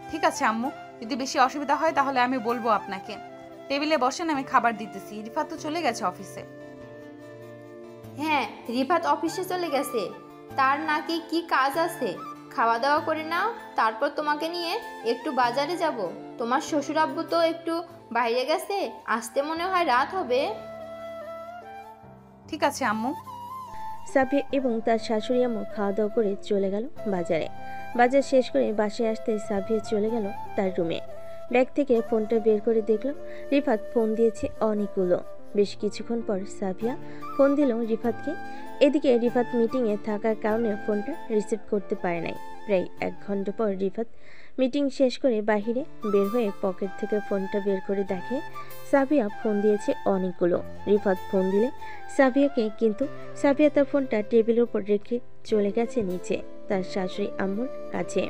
ঠিক আছে আম্মু, যদি বেশি অসুবিধা হয় তাহলে আমি বলবো আপনাকে। টেবিলে বসেন, আমি খাবার দিতেছি। রিফাত তো চলে গেছে অফিসে। হ্যাঁ, রিফাত অফিসে চলে গেছে, তার নাকি কি কাজ আছে। খাওয়া দাওয়া করে নাও, তারপর তোমাকে নিয়ে একটু বাজারে যাব। তোমার শ্বশুর আব্বু তো একটু বাইরে গেছে, আসতে মনে হয় রাত হবে। ঠিক আছে আম্মু। সাবিয়া এবং তার শাশুড়ি আম্মু খাওয়া দাওয়া করে চলে গেল বাজারে। বাজার শেষ করে বাসায় আসতে সাবিয়া চলে গেল তার রুমে। ব্যাগ থেকে ফোনটা বের করে দেখল রিফাত ফোন দিয়েছে অনেকগুলো। বেশ কিছুক্ষণ পর সাবিয়া ফোন দিল রিফাতকে। এদিকে রিফাত মিটিংয়ে থাকার কারণে ফোনটা রিসিভ করতে পারে নাই। প্রায় 1 ঘন্টা পর রিফাত মিটিং শেষ করে বাহিরে বের হয়ে পকেট থেকে ফোনটা বের করে দেখে সাবিয়া ফোন দিয়েছে অনেকগুলো। রিফাত ফোন দিলে সাবিয়াকে, কিন্তু সাবিয়া তার ফোনটা টেবিলের উপর রেখে চলে গেছে নিচে তার শাশুড়ি আম্মুর কাছে।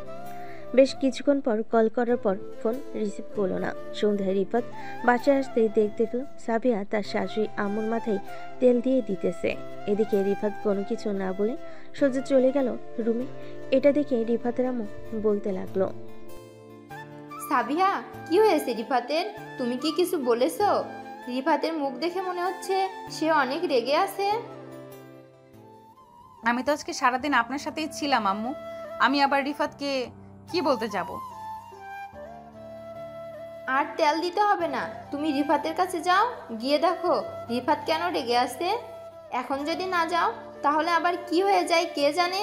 বেশ কিছুক্ষণ পর কল করার পর ফোন রিসিভ করলো না। সন্ধ্যায় রিফাত বাসায় আসতেই দেখতে পেল সাবিয়া তার শাশুড়ি আম্মুর মাথায় তেল দিয়ে দিতেছে। এদিকে রিফাত কোনো কিছু না বলে সোজা চলে গেল রুমে। এটা দেখে রিফাতের আম্মু বলতে লাগলো, সাবিয়া, কি হয়েছে রিফাতের? তুমি কি কিছু বলেছো? রিফাতের মুখ দেখে মনে হচ্ছে সে অনেক রেগে আছে। আমি তো আজকে সারাদিন আপনার সাথেই ছিলাম আম্মু, আমি আবার রিফাতকে কি বলতে যাব? আর তেল দিতে হবে না, তুমি রিফাতের কাছে যাও, গিয়ে দেখো রিফাত কেন রেগে আছে। এখন যদি না যাও তাহলে আবার কি হয়ে যায় কে জানে।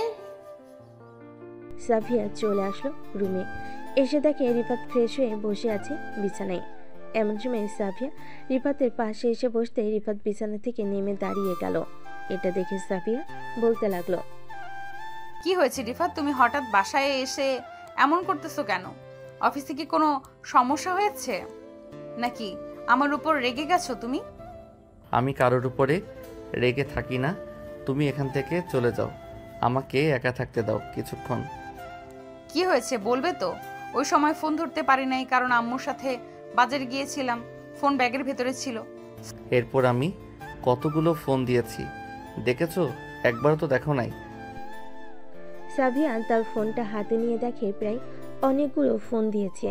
সাফিয়া চলে আসলো রুমে। এসে দেখে রিফাত ফ্রেশ হয়ে বসে আছে বিছানায়। এমন সময় সাফিয়া রিফাতের পাশে এসে বসতে রিফাত বিছানা থেকে নেমে দাঁড়িয়ে গেল। এটা দেখে সাফিয়া বলতে লাগলো, কি হয়েছে রিফাত, তুমি হঠাৎ বাসায় এসে এমন করতেছো কেন? অফিসে কি কোনো সমস্যা হয়েছে নাকি আমার উপর রেগে গেছো তুমি? আমি কারোর উপরে রেগে থাকি না, তুমি এখান থেকে চলে যাও, আমাকে একা থাকতে দাও কিছুক্ষণ। কি হয়েছে বলবে তো? ওই সময় ফোন ধরতে পারি নাই কারণ আম্মুর সাথে বাজারে গিয়েছিলাম, ফোন ব্যাগের ভেতরে ছিল। এরপর আমি কতগুলো ফোন দিয়েছি দেখেছো? একবারও তো দেখো নাই। সাফিয়া তার ফোনটা হাতে নিয়ে দেখে প্রায় অনেকগুলো ফোন দিয়েছে।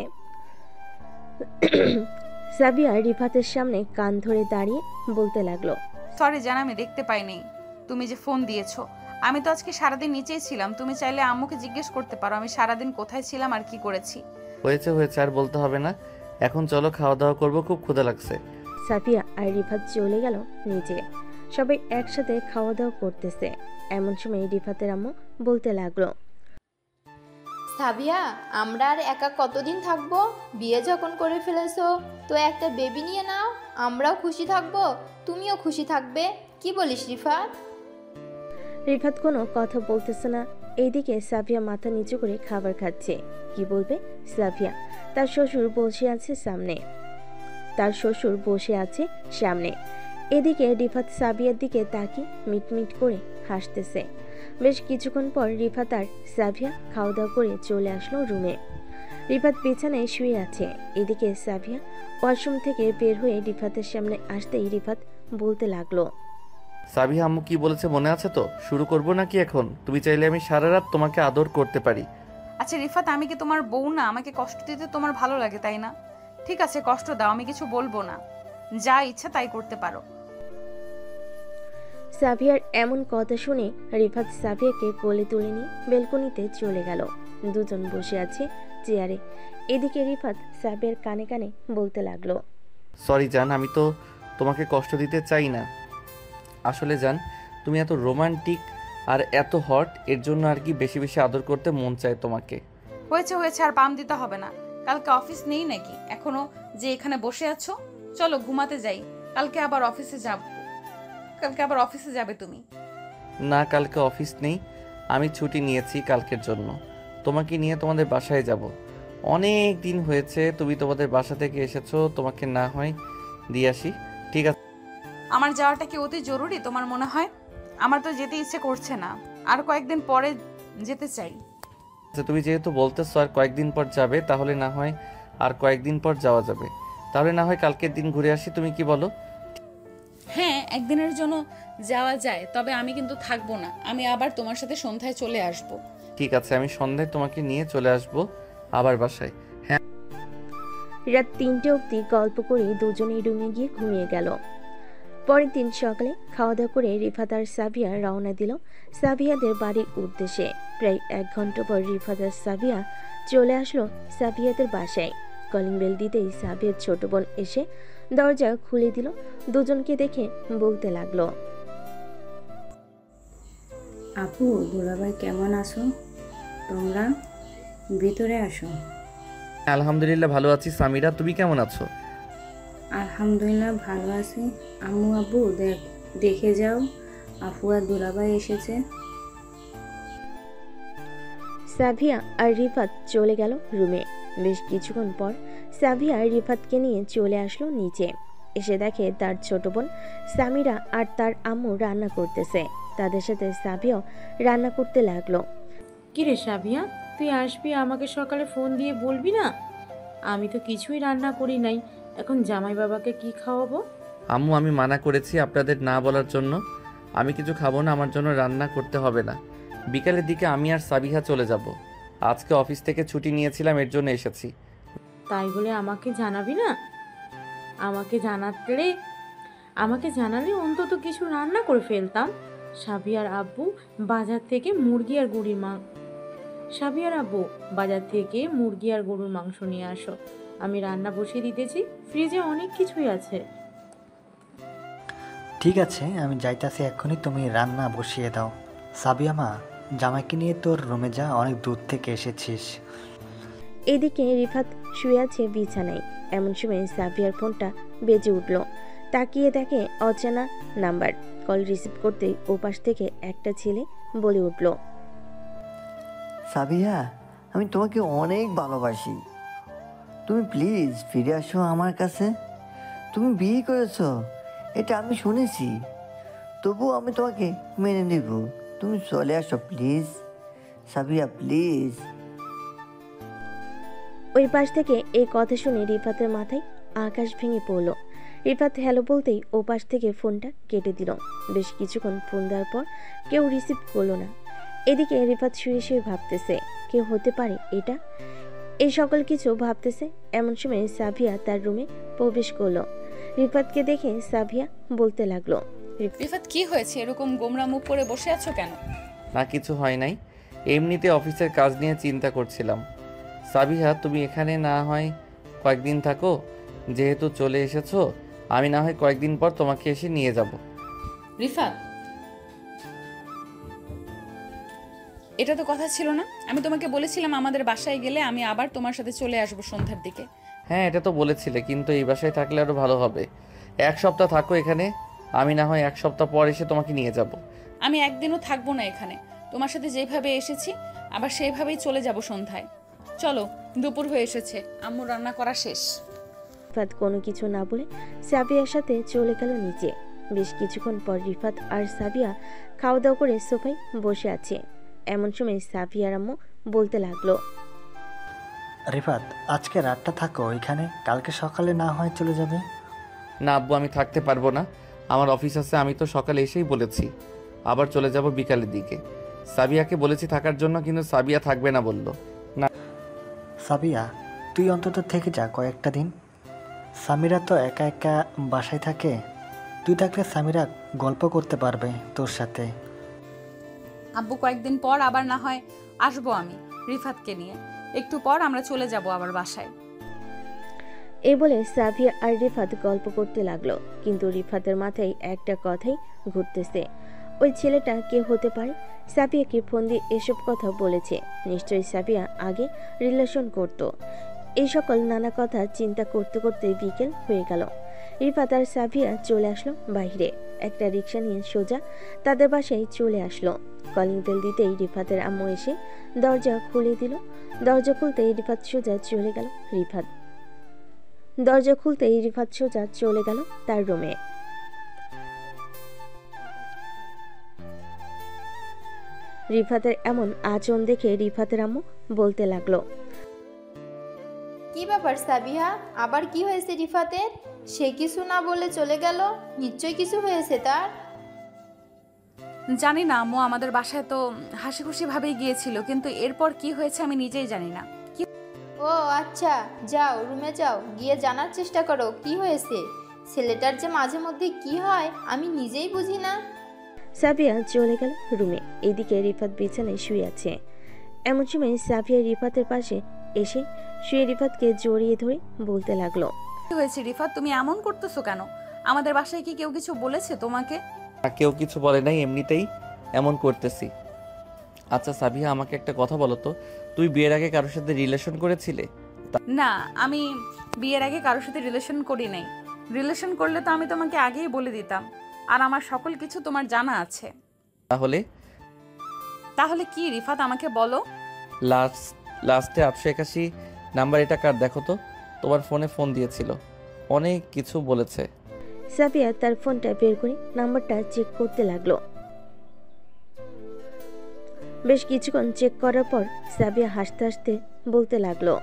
সাফিয়া রিফাতের সামনে কান ধরে দাঁড়িয়ে বলতে লাগলো, সরি জান, আমি দেখতে পাইনি তুমি যে ফোন দিয়েছো। আমি তো আজকে সারাদিন নিচেই ছিলাম, তুমি চাইলে আম্মুকে জিজ্ঞেস করতে পারো আমি সারাদিন কোথায় ছিলাম আর কি করেছি। হয়েছে হয়েছে, আর বলতে হবে না, এখন চলো খাওয়া দাওয়া করবো, খুব ক্ষুধা লাগছে। সাফিয়া আর রিফাত চলে গেল নিচে। সবাই একসাথে খাওয়া দাওয়া করতেছে। এমন সময় রিফাতের আম্মু বলতে লাগলো, সাবিয়া, আমরা আর একা কতদিন থাকবো? বিয়ে যখন করে ফেলেছো তো একটা বেবি নিয়ে নাও, আমরাও খুশি থাকবো, তুমিও খুশি থাকবে। কি বলিস রিফাত? রিফাত কোনো কথা বলতেছে না। এইদিকে সাফিয়া মাথা নিচু করে খাবার খাচ্ছে। কি বলবে সাফিয়া? তার শ্বশুর বসে আছে সামনে। এদিকে রিফাত সাবিয়ার দিকে তাকিয়ে মিটমিট করে হাসতেছে। বেশ কিছুক্ষণ পর রিফাত আর সাফিয়া খাওয়া দাওয়া করে চলে আসলো রুমে। রিফাত বিছানায় শুয়ে আছে। এদিকে সাফিয়া ওয়াশরুম থেকে বের হয়ে রিফাতের সামনে আসতেই রিফাত বলতে লাগলো, সাবিহা আম্মু কি বলেছে মনে আছে তো? শুরু করবো নাকি এখন? তুমি চাইলে আমি সারা রাত তোমাকে আদর করতে পারি। আচ্ছা রিফাত, আমি কি তোমার বউ না? আমাকে কষ্ট দিতে তোমার ভালো লাগে তাই না? ঠিক আছে, কষ্ট দাও, আমি কিছু বলবো না, যা ইচ্ছা তাই করতে পারো। সাফিয়ার এমন কথা শুনে রিফাত সাফিয়াকে কোলে তুলে নিয়ে বেলকনিতে চলে গেল। দুজন বসে আছে চেয়ারে। এদিকে রিফাত সাফিয়ার কানে কানে বলতে লাগলো, সরি জান, আমি তো তোমাকে কষ্ট দিতে চাই না। আসলে জান, তুমি এত রোমান্টিক আর এত হট, এর জন্য আর কি বেশি বেশি আদর করতে মন চায় তোমাকে। হয়েছে হয়েছে, আর পাম দিতে হবে না। কালকে অফিস নেই নাকি এখনো যে এখানে বসে আছো? চলো ঘুমাতে যাই, কালকে আবার অফিসে যাবে তুমি। না, কালকে অফিস নেই, আমি ছুটি নিয়েছি কালকের জন্য। তোমাকে নিয়ে তোমাদের বাসায় যাব। অনেক দিন হয়েছে তুমি তোমাদের বাসা থেকে এসেছো, তোমাকে না হয় দিয়ে আসি। ঠিক আছে? আমার যাওয়াটা কি অতি জরুরি তোমার মনে হয়? আমার তো যেতে ইচ্ছে করছে না, আর কয়েকদিন পরে যেতে চাই। আচ্ছা, তুমি যেহেতু বলতেছো আর কয়েকদিন পর যাবে, তাহলে না হয় আর কয়েকদিন পর যাওয়া যাবে। তাহলে না হয় কালকের দিন ঘুরে আসি, তুমি কি বলো? হ্যাঁ, একদিনের জন্য যাওয়া যায়, তবে আমি কিন্তু থাকবো না, আমি আবার তোমার সাথে সন্ধ্যায় চলে আসব। ঠিক আছে, আমি সন্ধ্যায় তোমাকে নিয়ে চলে আসব আবার বাসায়। হ্যাঁ। রাত ৩টে অবধি গল্প করে দুজনেই রুমে গিয়ে ঘুমিয়ে গেল। পরের দিন সকালে খাওয়া দাওয়া করে রিফাত আর সাবিয়া রওনা দিল সাবিয়াদের বাড়ির উদ্দেশ্যে। প্রায় ১ ঘন্টা পর রিফাত আর সাবিয়া চলে আসলো সাবিয়াদের বাসায়। কলিং বেল দিতেই সাবিয়ার ছোট বোন এসে দরজা খুলে দিল। দুজনকে দেখে বলতে লাগলো, আপু, দুলাভাই কেমন আছো? তোমরা ভিতরে আসো। আলহামদুলিল্লাহ ভালো আছি। সামিরা, তুমি কেমন আছো? আলহামদুলিল্লাহ ভালো আছি। আম্মু আব্বু দেখে যাও, আপু আর দুলাভাই এসেছে। সাবিয়া আর রিফাত চলে গেল রুমে। বেশ কিছুক্ষণ পর সাবিয়া রিফাতকে নিয়ে চলে আসলো নিচে। এসে দেখে তার ছোট বোন সামিরা আর তার আম্মু রান্না করতেছে। তাদের সাথে সাবিয়াও রান্না করতে লাগলো। কিরে সাবিয়া, তুই আসবি আমাকে সকালে ফোন দিয়ে বলবি না? আমি তো কিছুই রান্না করি নাই, এখন জামাই বাবাকে কি খাওয়াবো? আম্মু, আমি মানা করেছি আপনাদের না বলার জন্য। আমি কিছু খাবো না, আমার জন্য রান্না করতে হবে না। বিকালের দিকে আমি আর সাবিহা চলে যাব। আজকে অফিস থেকে ছুটি নিয়েছিলাম, এর জন্য এসেছি। তাই বলে আমাকে জানাবি না? আমাকে জানালে অন্তত কিছু রান্না করে ফেলতাম। সাবিয়ার আব্বু বাজার থেকে মুরগি আর গরুর মাংস নিয়ে আসো, আমি রান্না বসিয়ে দিতেছি। ফ্রিজে অনেক কিছুই আছে। ঠিক আছে, আমি যাইতাছি এক্ষুনি, তুমি রান্না বসিয়ে দাও। সাবিয়া মা, জামাইকে নিয়ে তোর রুমে যা, অনেক দূর থেকে এসেছিস। এদিকে রিফাত শুয়ে আছে বিছানায়। এমন সময় সাবিয়ার ফোনটা বেজে উঠল। তাকিয়ে দেখে অচেনা নাম্বার। কল রিসিভ করতেই ওপাশ থেকে একটা ছেলে বলে উঠল, সাবিয়া, আমি তোমাকে অনেক ভালোবাসি। তুমি প্লিজ ফিরে আসো আমার কাছে। তুমি বিয়ে করেছো, এটা আমি শুনেছি, তবুও আমি তোমাকে মেনে নেব। তুমি চলে আসো প্লিজ, সাবিয়া প্লিজ। ওই পাশ থেকে এই কথা শুনে রিফাতের মাথায় আকাশ ভেঙে পড়ল। রিফাত হ্যালো বলতেই ও পাশ থেকে ফোনটা কেটে দিল। বেশ কিছুক্ষণ ফোন দেওয়ার পর কেউ রিসিভ করলো না। এদিকে রিফাত শুয়ে শুয়ে ভাবতেছে, কেউ হতে পারে এটা। এই সকল কিছু ভাবতেছে, এমন সময় সাবিয়া তার রুমে প্রবেশ করলো। রিফাতকে দেখে সাবিয়া বলতে লাগলো, রিফাত কি হয়েছে, এরকম গোমরা মুখ করে বসে আছো কেন? না, কিছু হয় নাই, এমনিতে অফিসের কাজ নিয়ে চিন্তা করছিলাম। সাবিহা, তুমি এখানে না হয় কয়েকদিন থাকো। যেহেতু চলে এসেছো, আমি না হয় কয়েকদিন পর তোমাকে এসে নিয়ে যাব। রিফাত, এটা তো কথা ছিল না। আমি তোমাকে বলেছিলাম আমাদের বাসায় গেলে আমি আবার তোমার সাথে চলে আসবো সন্ধ্যার দিকে। হ্যাঁ, এটা তো বলেছিলে, কিন্তু এই বাসায় থাকলে আরো ভালো হবে। 1 সপ্তাহ থাকো এখানে, আমি না হয় 1 সপ্তাহ পর এসে তোমাকে নিয়ে যাব। আমি একদিনও থাকবো না এখানে। তোমার সাথে যেভাবে এসেছি আবার সেইভাবেই চলে যাব সন্ধ্যায়। চলো, দুপুর হয়ে এসেছে, আম্মু রান্না করা শেষ। রিফাত কোনো কিছু না বলে সাবিয়ার সাথে চলে গেল নিচে। বেশ কিছুক্ষণ পর রিফাত আর সাবিয়া খাওয়া দাওয়া করে সোফায় বসে আছে। এমন সময় সাবিয়ার আম্মু বলতে লাগলো, রিফাত, আজকে রাতটা থাকো এখানে, কালকে সকালে না হয় চলে যাবে। না আব্বু, আমি থাকতে পারবো না, আমার অফিস আছে। আমি তো সকালে এসেই বলেছি আবার চলে যাব বিকালের দিকে। সাবিয়াকে বলেছি থাকার জন্য, কিন্তু সাবিয়া থাকবে না বলল। না সাবিয়া, তুই অন্তত থেকে যা কয়েকটা দিন। সামিরা তো একা একা বাসায় থাকে, তুই থাকলে সামিরা গল্প করতে পারবে তোর সাথে। আব্বু, কয়েকদিন পর আবার না হয় আসবো আমি রিফাতকে নিয়ে। একটু পর আমরা চলে যাব আবার বাসায়। এই বলে সাবিয়া আর রিফাত গল্প করতে লাগলো। কিন্তু রিফাতের মাথায় একটা কথাই ঘুরতেছে, ওই ছেলেটা কে হতে পারে? সাবিয়াকে ফোন দিয়ে এসব কথা বলেছে, নিশ্চয়ই সাবিয়া আগে রিলেশন করত। এই সকল নানা কথা চিন্তা করতে করতে বিকেল হয়ে গেল। রিফাত আর সাবিয়া চলে আসলো বাইরে। একটা রিক্সা নিয়ে সোজা তাদের বাসায় চলে আসলো। কলিং বেল দিতেই রিফাতের আম্মু এসে দরজা খুলে দিল। দরজা খুলতেই রিফাত সোজা চলে গেল তার রুমে। রিফাতের এমন আচরণ দেখে রিফাতের আম্মু বলতে লাগলো, কি ব্যাপার সাবিহা, আবার কি হয়েছে রিফাতের? সে কিছু না বলে চলে গেল, নিশ্চয়ই কিছু হয়েছে তার। জানি না আম্মু, আমাদের বাসায় তো হাসি খুশি ভাবেই গিয়েছিল, কিন্তু এরপর কি হয়েছে আমি নিজেই জানি না। ও আচ্ছা, যাও রুমে যাও, গিয়ে জানার চেষ্টা করো কি হয়েছে। ছেলেটার যে মাঝে মধ্যে কি হয় আমি নিজেই বুঝি না। সাবিয়া চলে গেল রুমে। এদিকে রিফাত বিছানায় শুয়ে আছে। এমন সময় সাবিয়া রিফাতের পাশে এসে শুয়ে রিফাতকে জড়িয়ে ধরে বলতে লাগলো, কি হয়েছে রিফাত, তুমি এমন করতেছো কেন? আমাদের বাসায় কি কেউ কিছু বলেছে তোমাকে? কেউ কিছু বলে নাই, এমনিতেই এমন করতেছি। আচ্ছা সাবিহা, আমাকে একটা কথা বলো তো, তুই বিয়ের আগে কারোর সাথে রিলেশন করেছিলে? না, আমি বিয়ের আগে কারোর সাথে রিলেশন করি নাই। রিলেশন করলে তো আমি তোমাকে আগেই বলে দিতাম, আর আমার সকল কিছু তোমার জানা আছে। তাহলে কি রিফাত, আমাকে বলো। লাস্টে 881 নাম্বার, এটা কার দেখো তো, তোমার ফোনে ফোন দিয়েছিল, অনেক কিছু বলেছে। সাবিয়া তার ফোনটা বের করে নাম্বারটা চেক করতে লাগলো। বেশ কিছুক্ষণ চেক করার পর সাবিয়া হাসতে হাসতে বলতে লাগলো,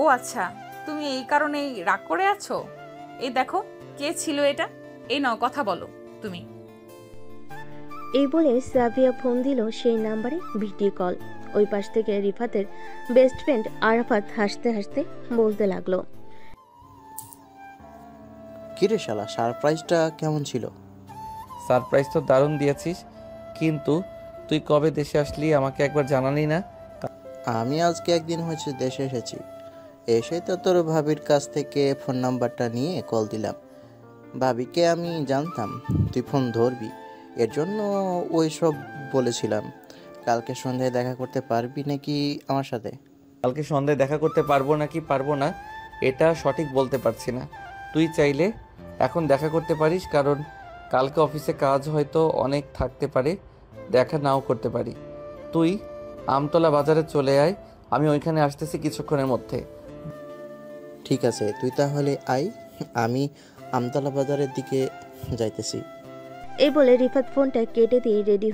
ও আচ্ছা, তুমি এই কারণেই রাগ করে আছো? এই দেখো কে ছিল এটা, এই নাও কথা বলো তুমি। এই বলে সাবিয়া ফোন দিল সেই নাম্বারে ভিডিও কল। ওই পাশ থেকে রিফাতের বেস্ট ফ্রেন্ড আরাফাত হাসতে হাসতে বলতে লাগলো, কিরে শালা, সারপ্রাইজটা কেমন ছিল? সারপ্রাইজ তো দারুণ দিয়েছিস, কিন্তু তুই কবে দেশে আসলি আমাকে একবার জানালি না? আমি আজকে একদিন হয়েছে দেশে এসেছি, এসে তো তোর ভাবির কাছ থেকে ফোন নাম্বারটা নিয়ে কল দিলাম। ভাবিকে আমি জানতাম তুই ফোন ধরবি, এর জন্য ওই সব বলেছিলাম। কালকে সন্ধ্যায় দেখা করতে পারবি নাকি আমার সাথে? কালকে সন্ধ্যায় দেখা করতে পারবো নাকি পারবো না এটা সঠিক বলতে পারছি না। তুই চাইলে এখন দেখা করতে পারিস, কারণ কালকে অফিসে কাজ হয়তো অনেক থাকতে পারে, দেখা নাও করতে পারি। তুই আমতলা বাজারে চলে আয়, আমি ওইখানে আসতেছি কিছুক্ষণের মধ্যে। ঠিক আছে, তুই তাহলে আয়, আমি আমতলা বাজারের দিকে যাইতেছি। এই বলে রিফাত ফোনটা কেটে দিয়ে রেডি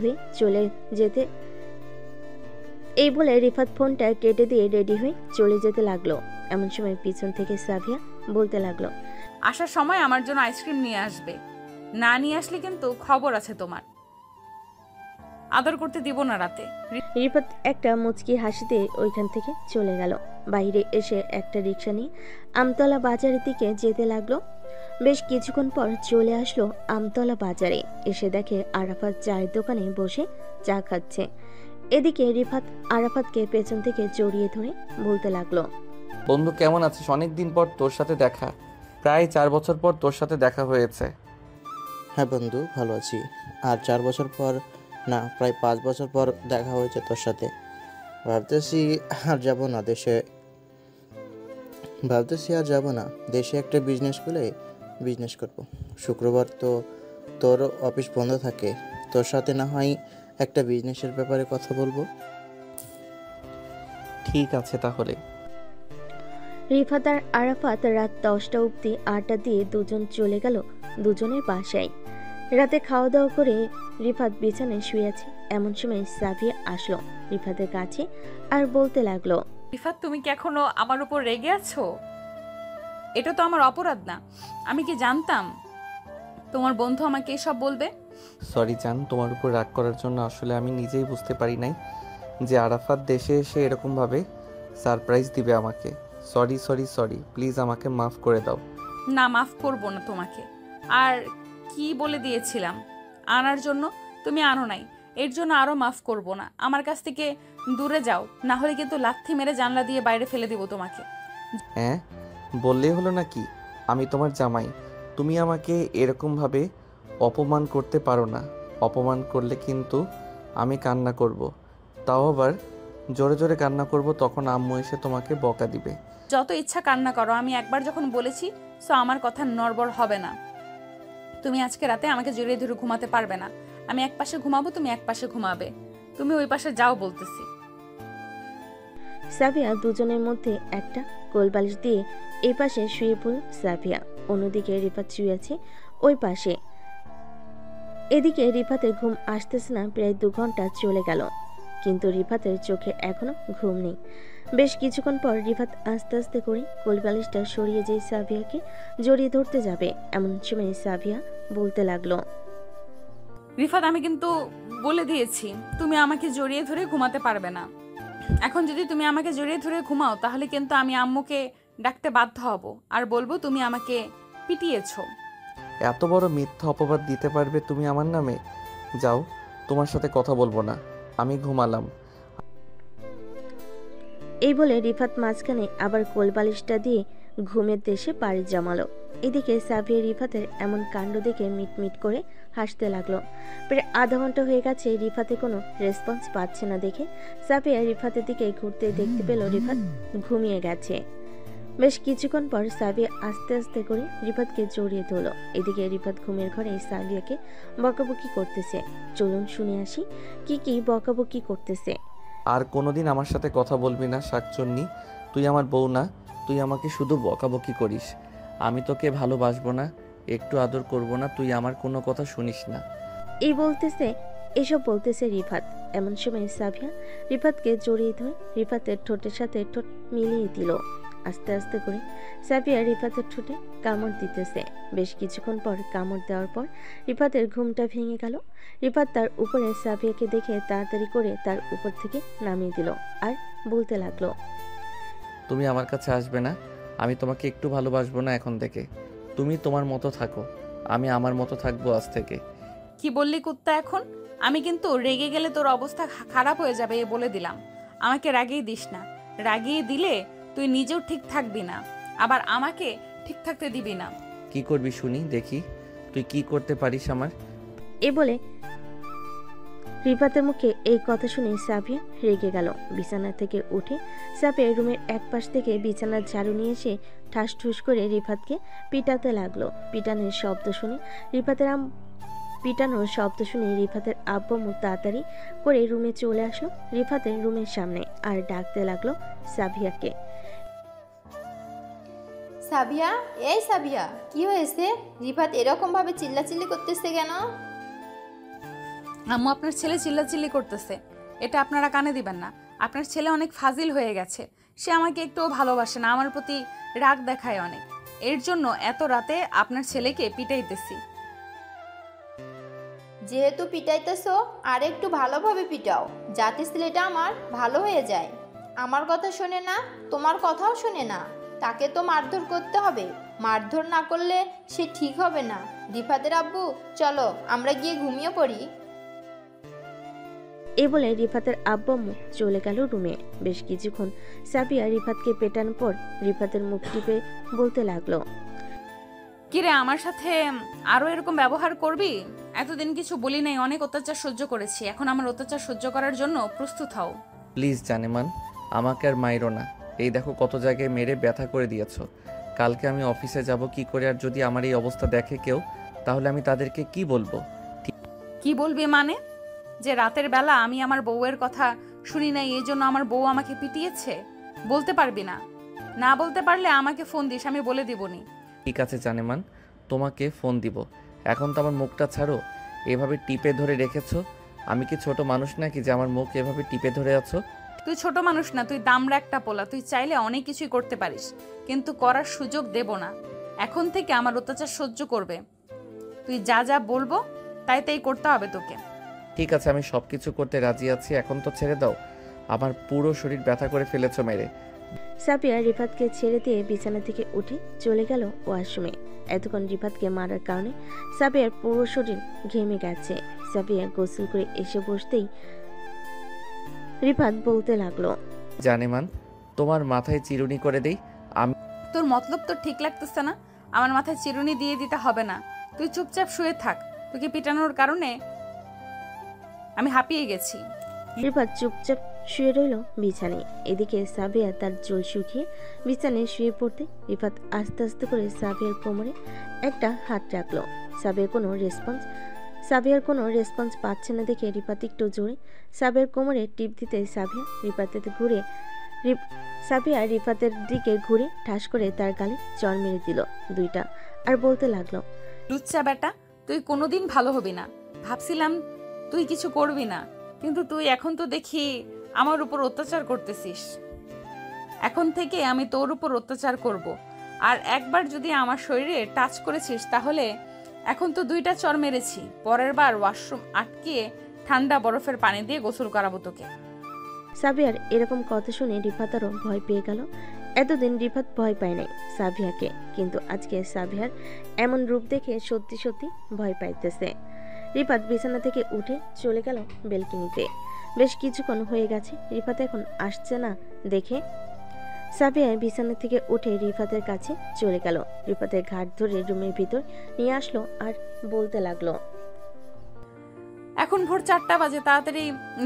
হয়ে চলে যেতে লাগলো। এমন সময় পিছন থেকে সাবিয়া বলতে লাগলো, আসার সময় আমার জন্য আইসক্রিম নিয়ে আসবে, না নিয়ে আসলে কিন্তু খবর আছে তোমার, আদর করতে দিব না রাতে। রিফাত একটা মুচকি হাসি দিয়ে ওইখান থেকে চলে গেল। বাইরে এসে একটা রিক্সা নিয়ে আমতলা বাজারের দিকে যেতে লাগলো। বেশ কিছুক্ষণ পর চলে আসলো আমতলা বাজারে। এসে দেখে আরাফাত চায়ের দোকানে বসে চা খাচ্ছে। এদিকে রিফাত আরাফাতকে পেছন থেকে জড়িয়ে ধরে বলতে লাগলো, বন্ধু কেমন আছিস? অনেকদিন পর তোর সাথে দেখা, প্রায় 4 বছর পর তোর সাথে দেখা হয়েছে। হ্যাঁ বন্ধু, ভালো আছি। আর 4 বছর পর না, প্রায় 5 বছর পর দেখা হয়েছে তোর সাথে। ভাবতেছি আর যাব না দেশে একটা বিজনেস খুলে বিজনেস করব। শুক্রবার তো তোর অফিস বন্ধ থাকে, তোর সাথে না হয় একটা বিজনেসের ব্যাপারে কথা বলবো। ঠিক আছে তাহলে। রিফাত আর আরাফাত রাত 10টা অবধি আড্ডা দিয়ে দুজন চলে গেল দুজনের বাসায়। রাতে খাওয়া দাওয়া করে রিফাত বিছানায় শুয়ে আছে। এমন সময় সাবিয়া আসলো রিফাতের কাছে আর বলতে লাগলো, রিফাত তুমি কি এখনো আমার উপর রেগে আছো? এটা তো আমার অপরাধ না, আমি কি জানতাম তোমার বন্ধু আমাকে এসব বলবে? সরি জান, তোমার উপর রাগ করার জন্য আসলে আমি নিজেই বুঝতে পারি নাই যে আরাফাত দেশে এসে এরকমভাবে সারপ্রাইজ দিবে আমাকে। সরি, প্লিজ আমাকে মাফ করে দাও। না, মাফ করব না তোমাকে। আর কি বলে দিয়েছিলাম আনার জন্য, তুমি আনো নাই, এর জন্য আরো মাফ করব না। আমার কাছ থেকে দূরে যাও, না হলে কিন্তু লাথি মেরে জানলা দিয়ে বাইরে ফেলে দিব তোমাকে। হ্যাঁ, বললেই হলো নাকি? আমি তোমার জামাই, তুমি আমাকে এরকমভাবে অপমান করতে পারো না। অপমান করলে কিন্তু আমি কান্না করব, তাও আবার জোরে জোরে কান্না করব, তখন আম্মু এসে তোমাকে বকা দিবে। যত ইচ্ছা কান্না করো, আমি একবার যখন বলেছি সো আমার কথা নড়বড় হবে না। তুমি আজকে রাতে আমাকে জড়িয়ে ধরে ঘুমাতে পারবে না। আমি এক পাশে ঘুমাবো, তুমি এক পাশে ঘুমাবে। তুমি ওই পাশে যাও বলতেছি। সাবিয়া দুজনের মধ্যে একটা কোলবালিশ দিয়ে এই পাশে শুয়ে পড়ল সাবিয়া, অন্যদিকে রিফাত শুয়ে আছে ওই পাশে। এদিকে রিফাতের ঘুম আসতেছে না, প্রায় 2 ঘন্টা চলে গেল, কিন্তু রিফাতের চোখে এখনো ঘুম নেই। বেশ কিছুক্ষণ পর রিফাত আস্তে আস্তে করে কোলবালিশটা সরিয়ে যেয়ে সাবিয়াকে জড়িয়ে ধরতে যাবে, এমন সময় সাবিয়া বলতে লাগলো, রিফাত আমি কিন্তু বলে দিয়েছি তুমি আমাকে জড়িয়ে ধরে ঘুমাতে পারবে না। এখন যদি তুমি আমাকে জড়িয়ে ধরে ঘুমাও তাহলে কিন্তু আমি আম্মুকে ডাকতে বাধ্য হব আর বলবো তুমি আমাকে পিটিয়েছো। এত বড় মিথ্যা অপবাদ দিতে পারবে তুমি আমার নামে? যাও, তোমার সাথে কথা বলবো না, আমি ঘুমালাম। এই বলে রিফাত মাঝখানে আবার কোলবালিশটা দিয়ে ঘুমের দেশে পাড়ি জমালো। এদিকে সাবিয়া রিফাতের এমন কাণ্ড দেখে মিটমিট করে হাসতে লাগলো। প্রায় আধা ঘন্টা হয়ে গেছে, রিফাতে কোনো রেসপন্স পাচ্ছে না দেখে সাবিয়া রিফাতের দিকে ঘুরতে দেখতে পেল রিফাত ঘুমিয়ে গেছে। বেশ কিছুক্ষণ পর সাবিয়া আস্তে আস্তে করে রিফাতকে জড়িয়ে ধরলো। এদিকে রিফাত ঘুমের ঘরে সাবিয়াকে বকাবকি করতেছে। চলুন শুনে আসি কি কি বকাবকি করতেছে। আর কোনোদিন আমার সাথে কথা বলবি না শাকচুন্নি, তুই আমার বউ না, তুই আমাকে শুধু বকাবকি করিস। আমি তোকে ভালোবাসবো না, একটু আদর করব না, তুই আমার কোনো কথা শুনিস না। এই বলতেছে এসব বলতেছে রিফাত। এমন সময় সাবিয়া রিফাতকে জড়িয়ে ধরে রিফাতের ঠোঁটের সাথে ঠোঁট মিলিয়ে দিল। আস্তে আস্তে করে সাবিয়া রিফাতের ঠোঁটে কামড় দিতেছে। বেশ কিছুক্ষণ পর কামড় দেওয়ার পর রিফাতের ঘুমটা ভেঙে গেল। রিফাত তার উপরে সাবিয়াকে দেখে তাড়াতাড়ি করে তার উপর থেকে নামিয়ে দিল আর বলতে লাগলো, তুমি আমার কাছে আসবে না, আমি তোমাকে একটু ভালোবাসবো না এখন থেকে। তুমি তোমার মতো থাকো, আমি আমার মতো থাকবো আজ থেকে। কি বললি কুত্তা? এখন আমি কিন্তু রেগে গেলে তোর অবস্থা খারাপ হয়ে যাবে, এ বলে দিলাম। আমাকে রাগিয়ে দিস না, রাগিয়ে দিলে তুই নিজেও ঠিক থাকবি না, আবার আমাকে ঠিক থাকতে দিবি না। কি করবি শুনি, দেখি তুই কি করতে পারিস আমার। এ বলে রিফাতের মুখে এই কথা শুনে সাবিয়া রেগে গেল। বিছানা থেকে উঠে সাবিয়া রুমের এক পাশ থেকে বিছানার ঝাড়ু নিয়ে এসে ঠাস ঠুস করে রিফাতকে পিটাতে লাগলো। পিটানোর শব্দ শুনে রিফাতের আব্বু তাড়াতাড়ি করে রুমে চলে আসলো রিফাতের রুমের সামনে আর ডাকতে লাগলো সাবিয়াকে। সাবিয়া, এই সাবিয়া, কি হয়েছে? রিফাত এরকম ভাবে চিল্লাচিল্লি করতেছে কেন? আম্মু, আপনার ছেলে চিল্লাচিল্লি করতেছে, এটা আপনারা কানে দিবেন না। আপনার ছেলে অনেক ফাজিল হয়ে গেছে, সে আমাকে একটুও ভালোবাসে না, আমার প্রতি রাগ দেখায় অনেক। এর জন্য এত রাতে আপনার ছেলেকে পিটাইতেছি। যেহেতু পিটাইতেছো, আর একটু ভালোভাবে পিটাও, যাতে ছেলেটা আমার ভালো হয়ে যায়। আমার কথা শোনে না, তোমার কথাও শোনে না, তাকে তো মারধর করতে হবে। মারধর না করলে সে ঠিক হবে না। রিফাতের আব্বু, চলো আমরা গিয়ে ঘুমিয়ে পড়ি। এ বলে রিফাতের আব্বু চলে গেল রুমে। বেশ কিছুক্ষণ সাবিয়া রিফাতকে পেটানোর পর রিফাতের মুখ টিপে বলতে লাগলো, কিরে, আমার সাথে আরো এরকম ব্যবহার করবি? এতদিন কিছু বলি নাই, অনেক অত্যাচার সহ্য করেছি, এখন আমার অত্যাচার সহ্য করার জন্য প্রস্তুত হও। প্লিজ জানেমান, আমাকে আর মাইরো না। এই দেখো কত জায়গায় মেরে ব্যথা করে দিয়েছো। কালকে আমি অফিসে যাব কি করে, আর যদি আমার এই অবস্থা দেখে কেউ, তাহলে আমি তাদেরকে কি বলবো? কি বলবি মানে? যে রাতের বেলা আমি আমার বউয়ের কথা শুনি নাই, এই জন্য আমার বউ আমাকে পিটিয়েছে? বলতে পারবি না? না বলতে পারলে আমাকে ফোন দিস, আমি বলে দিবনি। ঠিক আছে জানেমান, তোমাকে ফোন দিব। এখন তো আমার মুখটা ছাড়ো, এভাবে টিপে ধরে রেখেছো। আমি কি ছোট মানুষ নাকি যে আমার মুখ এভাবে টিপে ধরে আছো? তুই ছোট মানুষ না, তুই দামড়া একটা পোলা। তুই চাইলে অনেক কিছুই করতে পারিস, কিন্তু করার সুযোগ দেব না। এখন থেকে আমার অত্যাচার সহ্য করবে। তুই যা যা বলবো তাই তাই করতে হবে তোকে। ঠিক আছে, আমি সব কিছু করতে রাজি আছি, এখন তো ছেড়ে দাও। আমার পুরো শরীর ব্যথা করে ফেলেছো মেরে। সাবিয়া রিফাতকে ছেড়ে দিয়ে বিছানা থেকে উঠে চলে গেল ওয়াশরুমে। এতক্ষণ রিফাতকে মারার কারণে সাবিয়ার পুরো শরীর ঘেমে গেছে। সাবিয়া গোসল করে এসে বসতেই রিফাত বলতে লাগলো, জানেমান, তোমার মাথায় চিরুনি করে দেই? আমি তোর মতলব তো ঠিক লাগতেছে না। আমার মাথায় চিরুনি দিয়ে দিতে হবে না, তুই চুপচাপ শুয়ে থাক। তোকে পিটানোর কারণে আমি হাঁপিয়ে গেছি। রিফাত চুপচাপ শুয়ে রইল বিছানায়। এদিকে সাবিয়া তার চুল শুকিয়ে বিছানায় শুয়ে পড়তে রিফাত আস্তে আস্তে করে সাবিয়ার কোমরে একটা হাত রাখলো। সাবিয়ার কোনো রেসপন্স পাচ্ছে না দেখে রিফাত একটু জোরে সাবিয়ার কোমরে টিপ দিতে সাবিয়া রিফাতের দিকে ঘুরে ঠাস করে তার গালে চড় মেরে দিল দুইটা, আর বলতে লাগলো, লুচ্চা বেটা, তুই কোনোদিন ভালো হবি না। ভাবছিলাম তুই কিছু করবি না, কিন্তু তুই এখন তো দেখি আমার উপর অত্যাচার করতেছিস। এখন থেকে আমি তোর উপর অত্যাচার করব, আর একবার যদি আমার শরীরে টাচ করেছিস তাহলে এখন তো দুইটা চর মেরেছি, পরের বার ওয়াশরুম আটকিয়ে ঠান্ডা বরফের পানি দিয়ে গোসল করাবো তোকে। সাবিয়ার এরকম কথা শুনে রিফাত আরও ভয় পেয়ে গেল। এতদিন রিফাত ভয় পায় নাই সাবিয়াকে, কিন্তু আজকে সাবিয়ার এমন রূপ দেখে সত্যি সত্যি ভয় পাইতেছে। রিফাত বিছানা থেকে উঠে চলে গেল বেলকনিতে। বেশ কিছুক্ষণ হয়ে গেছে, রিফাত এখন আসছে না দেখে সাবিয়া বিছানা থেকে উঠে রিফাতের কাছে চলে গেল। রিফাতের ঘাট ধরে রুমের ভিতর নিয়ে আসলো আর বলতে লাগলো, এখন ভোর 4টা বাজে, তাড়াতাড়ি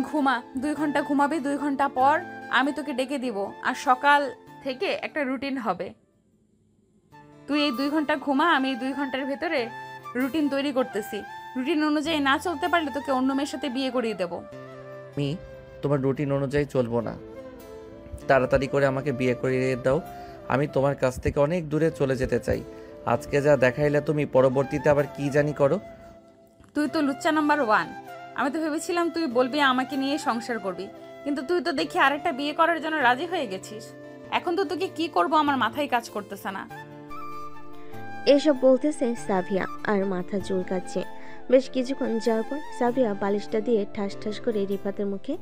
ঘুমা। 2 ঘন্টা ঘুমাবি, 2 ঘন্টা পর আমি তোকে ডেকে দিব, আর সকাল থেকে একটা রুটিন হবে। তুই এই 2 ঘন্টা ঘুমা, আমি এই 2 ঘন্টার ভেতরে রুটিন তৈরি করতেছি। রুটিন অনুযায়ী না চলতে পারলে তোকে অন্য মেয়ের সাথে বিয়ে করিয়ে দেব। আমি তোমার রুটিন অনুযায়ী চলবো না, তাড়াতাড়ি করে আমাকে বিয়ে করিয়ে দাও। আমি তোমার কাছ থেকে অনেক দূরে চলে যেতে চাই। আজকে যা দেখাইলে তুমি, পরবর্তীতে আবার কি জানি করো। তুই তো লুচ্চা নাম্বার 1, আমি তো ভেবেছিলাম তুই বলবি আমাকে নিয়ে সংসার করবি, কিন্তু তুই তো দেখি আরেকটা বিয়ে করার জন্য রাজি হয়ে গেছিস। এখন তো তোকে কি করব আমার মাথায় কাজ করতেছে না। এসব বলতেছে সাভিয়া আর মাথা চুলকাচ্ছে। বেশ কিছুক্ষণ যাওয়ার পর সাভিয়া বালিশটা দিয়ে ঠাস ঠাস করে রিফাতের মুখে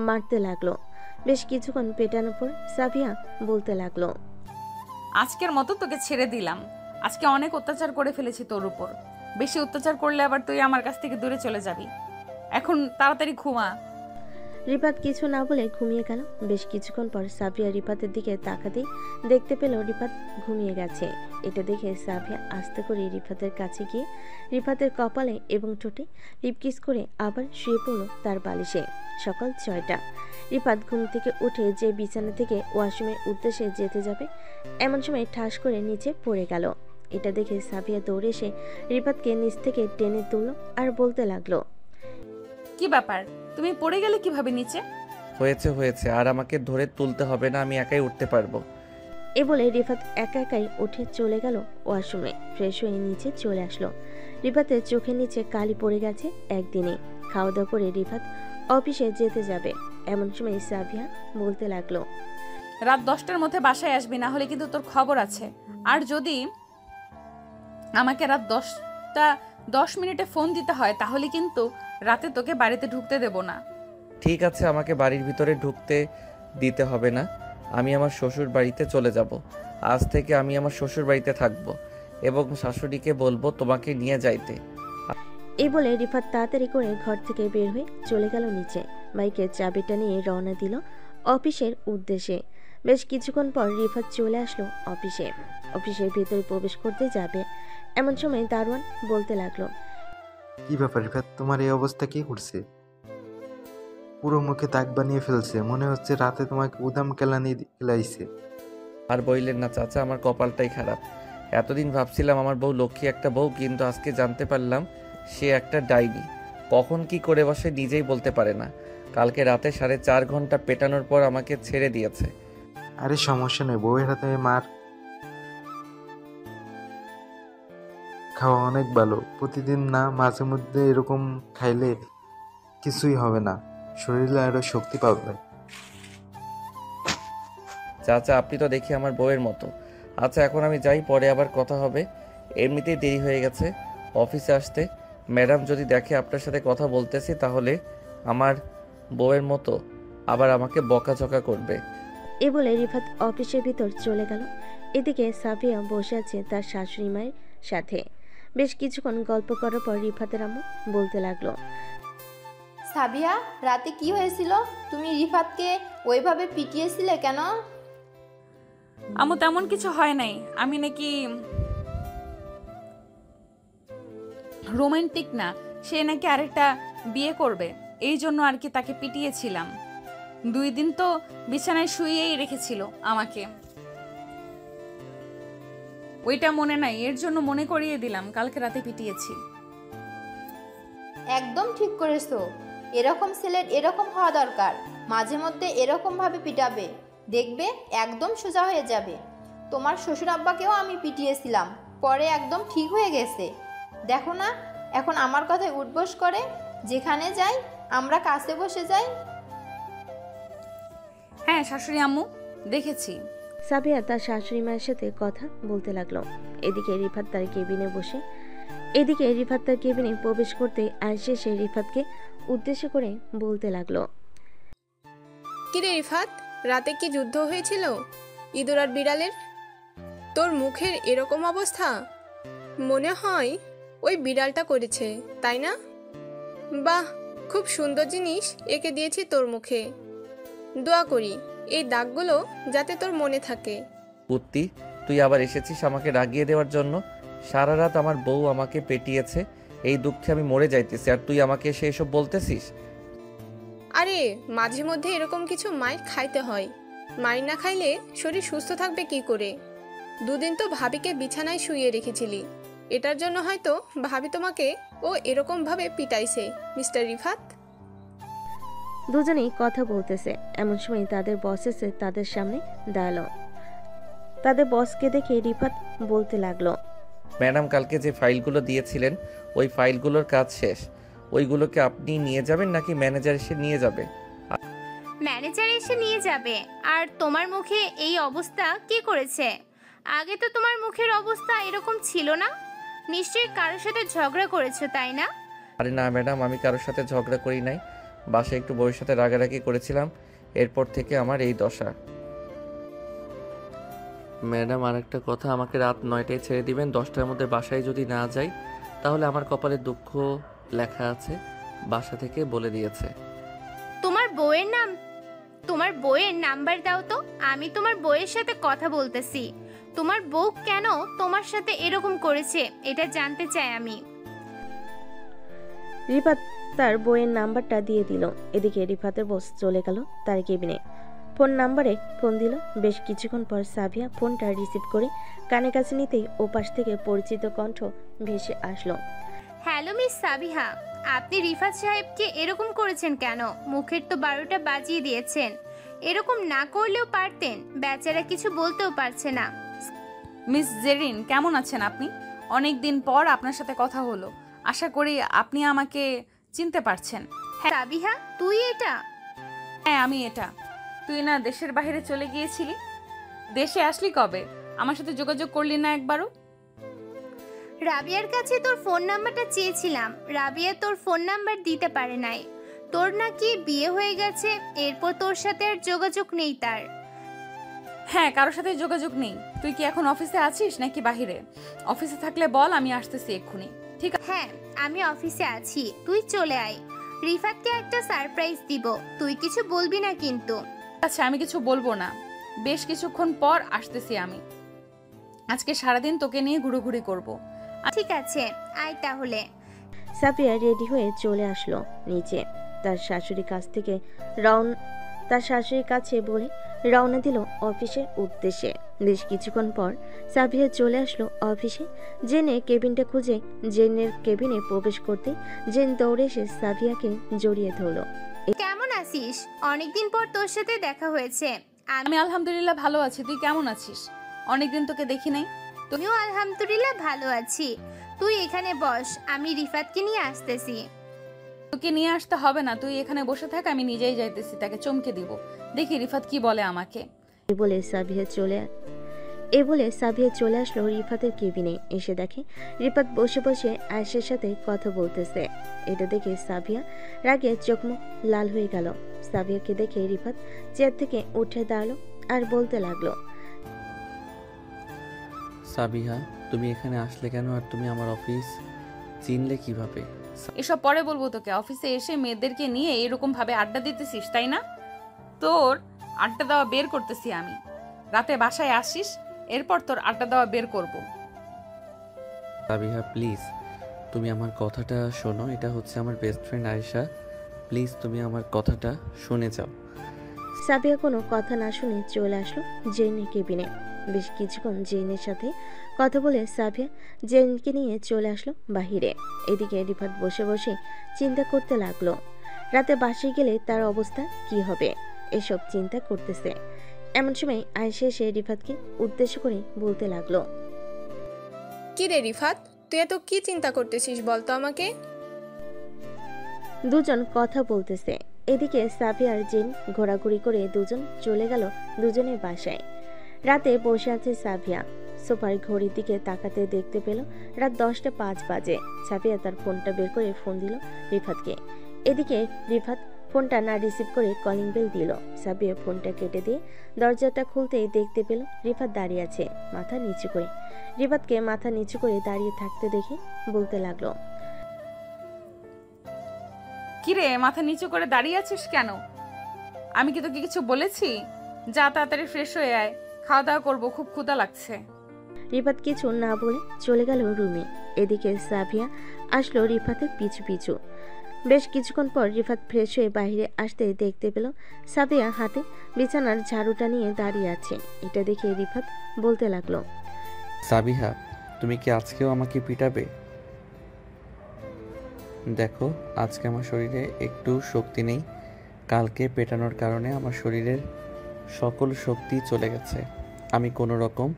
মারতে লাগলো। বেশ কিছুক্ষণ পেটানোর পর সাভিয়া বলতে লাগলো, আজকের মতো তোকে ছেড়ে দিলাম। আজকে অনেক অত্যাচার করে ফেলেছি তোর উপর। বেশি অত্যাচার করলে আবার তুই আমার কাছ থেকে দূরে চলে যাবি। এখন তাড়াতাড়ি ঘুমা। রিফাত কিছু না বলে ঘুমিয়ে গেল। বেশ কিছুক্ষণ পর সাভিয়া রিফাতের দিকে তাকাতেই দেখতে পেল রিফাত ঘুমিয়ে গেছে। এটা দেখে সাভিয়া আস্তে করে রিফাতের কাছে গিয়ে রিফাতের কপালে এবং ঠোঁটে লিপকিস করে আবার শুয়ে পড়ল তার বালিশে। সকাল 6টা। রিফাত ঘুম থেকে উঠে যে বিছানা থেকে ওয়াশরুমের উদ্দেশ্যে যেতে যাবে এমন সময় ঠাস করে নিচে পড়ে গেল। এটা দেখে সাভিয়া দৌড়ে এসে রিফাতকে নিচ থেকে টেনে তুলল আর বলতে লাগলো, কি ব্যাপার, তুমি পড়ে গেলে কিভাবে নিচে? হয়েছে, আর আমাকে ধরে তুলতে হবে না, আমি একাই উঠতে পারবো। এ বলে রিফাত একা একাই উঠে চলে গেল ওয়াশরুমে। ফ্রেশ হয়ে নিচে চলে আসলো। রিফাতের চোখের নিচে কালি পড়ে গেছে একদিনে। খাওয়া দাওয়া করে রিফাত অফিসে যেতে যাবে এমন সময় সাভিয়া বলতে লাগলো, রাত 10টার মধ্যে বাসায় আসবি, না হলে কিন্তু তোর খবর আছে। আর যদি আমাকে রাত 10 মিনিটে ফোন দিতে হয় তাহলে কিন্তু রাতে তোকে বাড়িতে ঢুকতে দেব না। ঠিক আছে, আমাকে বাড়ির ভিতরে ঢুকতে দিতে হবে না। আমি আমার শ্বশুর বাড়িতে চলে যাব। আজ থেকে আমি আমার শ্বশুর বাড়িতে থাকব এবং শাশুড়িকে বলবো তোমাকে নিয়ে যাইতে। এই বলে রিফাত তাড়াতাড়ি করে ঘর থেকে বের হয়ে চলে গেল নিচে। বাইকের চাবিটা নিয়ে রওনা দিল অফিসের উদ্দেশ্যে। বেশ কিছুক্ষণ পর রিফাত চলে আসলো অফিসে। অফিসের ভিতরে প্রবেশ করতে যাবে এমন সময় দারোয়ান বলতে লাগলো, কি ব্যাপার রিফাত, তোমার এই অবস্থা কি করছে? পুরো মুখে দাগ বানিয়ে ফেলছে, মনে হচ্ছে রাতে তোমাকে উদাম কেলানি খেলাইছে। আর বললেন না চাচা, আমার কপালটাই খারাপ। এতদিন ভাবছিলাম আমার বউ লক্ষ্মী একটা বউ, কিন্তু আজকে জানতে পারলাম সে একটা ডাইনি। কখন কি করে বসে নিজেই বলতে পারে না। কালকে রাতে 4.5 ঘন্টা পেটানোর পর আমাকে ছেড়ে দিয়েছে। আরে সমস্যা নেই, বউয়ের হাতে মার খাওয়া অনেক ভালো। প্রতিদিন না, মাঝে মধ্যে এরকম খাইলে কিছুই হবে না, শরীরে আরো শক্তি পাবে। চাচা আপনি তো দেখি আমার বউয়ের মতো। আচ্ছা এখন আমি যাই, পরে আবার কথা হবে। এমনিতেই দেরি হয়ে গেছে অফিসে আসতে। ম্যাডাম যদি দেখে আপনার সাথে কথা বলতেছি তাহলে আমার বউয়ের মতো আবার আমাকে বকাঝকা করবে। এ বলে রিফাত অফিসের ভিতর চলে গেল। এদিকে সাফিয়া বসে আছে তার শাশুড়ি মায়ের সাথে। বেশ কিছুক্ষণ গল্প করার পর রিফাতের আম্মু বলতে লাগলো, সাবিয়া, রাতে কি হয়েছিল? তুমি রিফাতকে ওইভাবে পিটিয়েছিলে কেন? আমু তেমন কিছু হয় নাই। আমি নাকি রোমান্টিক না, সে নাকি আরেকটা বিয়ে করবে, এই জন্য আর কি তাকে পিটিয়েছিলাম। 2 দিন তো বিছানায় শুয়েই রেখেছিল আমাকে। ওইটা মনে নাই, এর জন্য মনে করিয়ে দিলাম কালকে রাতে পিটিয়েছি। একদম ঠিক করেছো। এরকম ছেলের এরকম হওয়া দরকার। মাঝে মধ্যে এরকম ভাবে পিটাবে, দেখবে একদম সোজা হয়ে যাবে। তোমার শ্বশুর আব্বাকেও আমি পিটিয়েছিলাম, পরে একদম ঠিক হয়ে গেছে। দেখো না এখন আমার কথায় উঠবোস করে। যেখানে যাই আমরা কাছে বসে যাই। হ্যাঁ শাশুড়ি আম্মু, দেখেছি। সাবিয়া তার শাশুড়ি মায়ের সাথে কথা বলতে লাগলো। এদিকে রিফাত তার কেবিনে প্রবেশ করতে আয়েশা সে রিফাতকে উদ্দেশ্য করে বলতে লাগলো, কিরে রিফাত, রাতে কি যুদ্ধ হয়েছিল ইঁদুর আর বিড়ালের? তোর মুখের এরকম অবস্থা, মনে হয় ওই বিড়ালটা করেছে, তাই না? বাহ, খুব সুন্দর জিনিস এঁকে দিয়েছি তোর মুখে। দোয়া করি এই দাগগুলো যাতে তোর মনে থাকে। পুত্তি, তুই আবার এসেছিস আমাকে রাগিয়ে দেওয়ার জন্য। সারা রাত আমার বউ আমাকে পেটিয়েছে, এই দুঃখে আমি মরে যাইতেছি, আর তুই আমাকে এসে এসব বলতেছিস? আরে মাঝে মধ্যে এরকম কিছু মাইর খাইতে হয়। মাইর না খাইলে শরীর সুস্থ থাকবে কি করে? 2 দিন তো ভাবিকে বিছানায় শুইয়ে রেখেছিলি, এটার জন্য হয়তো ভাবি তোমাকে ও এরকম ভাবে পিটাইছে মিস্টার রিফাত। দুজনেই কথা বলতেছে এমন সময় তাদের বস এসে তাদের সামনে দাঁড়ালো। তাদের বসকে দেখে রিফাত বলতে লাগলো, ম্যাডাম কালকে যে ফাইলগুলো দিয়েছিলেন ওই ফাইলগুলোর কাজ শেষ। ওইগুলোকে আপনি নিয়ে যাবেন নাকি ম্যানেজার এসে নিয়ে যাবে? ম্যানেজার এসে নিয়ে যাবে। আর তোমার মুখে এই অবস্থা কি করেছে? আগে তো তোমার মুখের অবস্থা এরকম ছিল না। নিশ্চয়ই কারোর সাথে ঝগড়া করেছো, তাই না? আরে না ম্যাডাম, আমি কারোর সাথে ঝগড়া করি নাই। বাসায় একটু বউয়ের সাথে রাগারাগি করেছিলাম, এরপর থেকে আমার এই দশা। ম্যাডাম, আর একটা কথা, আমাকে রাত 9টায় ছেড়ে দিবেন। 10টার মধ্যে বাসায় যদি না যাই তাহলে আমার কপালে দুঃখ লেখা আছে, বাসা থেকে বলে দিয়েছে। তোমার বউয়ের নাম্বার দাও তো, আমি তোমার বউয়ের সাথে কথা বলতেছি। তোমার বউ কেন তোমার সাথে এরকম করেছে এটা জানতে চাই আমি। রিফাত তার বইয়ের নাম্বারটা দিয়ে দিল। এদিকে রিফাতের বস চলে গেল তার কেবিনে। ফোন নাম্বারে ফোন দিল। বেশ কিছুক্ষণ পর সাবিয়া ফোনটা রিসিভ করে কানে কাছে নিতেই ওপাশ থেকে পরিচিত কণ্ঠ ভেসে আসলো। হ্যালো মিস সাবিহা, আপনি রিফাত সাহেবকে এরকম করেছেন কেন? মুখের তো 12টা বাজিয়ে দিয়েছেন। এরকম না করলেও পারতেন, বেচারা কিছু বলতেও পারছে না। মিস জেরিন, কেমন আছেন আপনি? অনেক দিন পর আপনার সাথে কথা হলো। আশা করি আপনি আমাকে চিনতে পারছেন। হ্যাঁ সাবিহা, তুই এটা? হ্যাঁ আমি এটা। তুই না দেশের বাইরে চলে গিয়েছিলি? দেশে আসলি কবে? আমার সাথে যোগাযোগ করলি না একবারও? রাবিয়ার কাছে তোর ফোন নাম্বারটা চেয়েছিলাম, রাবিয়া তোর ফোন নাম্বার দিতে পারে নাই। তোর নাকি বিয়ে হয়ে গেছে, এরপর তোর সাথে আর যোগাযোগ নেই তার। হ্যাঁ, কারোর সাথে যোগাযোগ নেই। তুই কি এখন অফিসে আছিস নাকি বাহিরে? অফিসে থাকলে বল, আমি আসতেছি এক্ষুনি। ঠিক আছে? হ্যাঁ আমি অফিসে আছি, তুই চলে আয়। রিফাতকে একটা সারপ্রাইজ দিব, তুই কিছু বলবি না কিন্তু। আচ্ছা, আমি কিছু বলবো না। বেশ কিছুক্ষণ পর আসতেছি আমি। আজকে সারাদিন তোকে নিয়ে ঘুরোঘুরি করব। ঠিক আছে, আয় তাহলে। সাফিয়া রেডি হয়ে চলে আসলো নিচে। তার শাশুড়ির কাছে বলে রওনা দিল অফিসের উদ্দেশ্যে। বেশ কিছুক্ষণ পর সাফিয়া চলে আসলো অফিসে। জেনে কেবিনটা খুঁজে জেনের কেবিনে প্রবেশ করতে জেন দৌড়ে এসে সাফিয়াকে জড়িয়ে ধরলো। কেমন আছিস? অনেকদিন পর তোর সাথে দেখা হয়েছে। আমি আলহামদুলিল্লাহ ভালো আছি। তুই কেমন আছিস? অনেকদিন তোকে দেখি নাই। তুমিও? আলহামদুলিল্লাহ ভালো আছি। তুই এখানে বস, আমি রিফাতকে নিয়ে আসতেছি। তোকে নিয়ে আসতে হবে না, তুই এখানে বসে থাক, আমি নিজেই যাইতেছি, তাকে চমকে দিব। দেখি রিফাত কি বলে আমাকে। এ বলে সাবিয়া চলে আসলো রিফাতের কেবিনে। এসে দেখে রিফাত বসে বসে আয়েশের সাথে কথা বলতেছে। এটা দেখে সাবিয়া রাগে চোখমুখ লাল হয়ে গেল। সাবিয়াকে দেখে রিফাত চেয়ার থেকে উঠে দাঁড়ালো আর বলতে লাগলো, সাবিহা, তুমি এখানে আসলে কেন? আর তুমি আমার অফিস চিনলে কিভাবে? এসব পরে বলবো তোকে। অফিসে এসে মেয়েদেরকে নিয়ে এরকম ভাবে আড্ডা দিতেছিস, তাই না? তোর আড্ডা দেওয়া বের করতেছি আমি। রাতে বাসায় আসিস, এরপর তোর আড্ডা দেওয়া বের করব। সাবিহা প্লিজ, তুমি আমার কথাটা শোনো। এটা হচ্ছে আমার বেস্ট ফ্রেন্ড আয়েশা। প্লিজ তুমি আমার কথাটা শুনে যাও। সাবিয়া কোনো কথা না শুনে চলে আসলো জেনের কেবিনে। বেশ কিছুক্ষণ জেনের সাথে কথা বলে সাবিয়া জেনকে নিয়ে চলে আসলো বাহিরে। এদিকে রিফাত বসে বসে চিন্তা করতে লাগলো, রাতে বাসায় গেলে তার অবস্থা কি হবে, এসব চিন্তা করতেছে। এমন সময় আয়েশা এসে রিফাতকে উদ্দেশ্য করে বলতে লাগলো, কি রে রিফাত, তুই এত কি চিন্তা করতেছিস বলতো আমাকে? দুজন কথা বলতেছে। এদিকে সাবিয়া আর জেন ঘোরাঘুরি করে দুজন চলে গেল দুজনের বাসায়। রাতে বসে আছে সাবিয়া। সোফার ঘড়ির দিকে তাকাতে দেখতে পেল রাত 10:05 বাজে। সাবিয়া তার ফোনটা বের করে ফোন দিল রিফাতকে। এদিকে রিফাত ফোনটা না রিসিভ করে কলিং বেল দিল। সাবিয়া ফোনটা কেটে দিয়ে দরজাটা খুলতেই দেখতে পেল রিফাত দাঁড়িয়ে আছে মাথা নিচু করে। রিফাতকে মাথা নিচু করে দাঁড়িয়ে থাকতে দেখে বলতে লাগলো, কিরে, মাথা নিচু করে দাঁড়িয়ে আছিস কেন? আমি কি তোকে কিছু বলেছি? যা তাড়াতাড়ি ফ্রেশ হয়ে আয়, খাওয়া দাওয়া করবো, খুব ক্ষুধা লাগছে। রিফাত কিছু না বলে চলে গেল রুমে। এদিকে সাবিয়া আসলো রিফাতের পিছু পিছু। বেশ কিছুক্ষণ পর রিফাত ফ্রেশ হয়ে বাইরে আসতে দেখতে পেল সাবিয়া হাতে বিছানার ঝাড়ুটা নিয়ে দাঁড়িয়ে আছে। এটা দেখে রিফাত বলতে লাগলো, সাবিহা, তুমি কি আজকেও আমাকে পিটাবে? দেখো, আজকে আমার শরীরে একটু শক্তি নেই। কালকে পেটানোর কারণে আমার শরীরের সকল শক্তি চলে গেছে। আমি কোনো রকম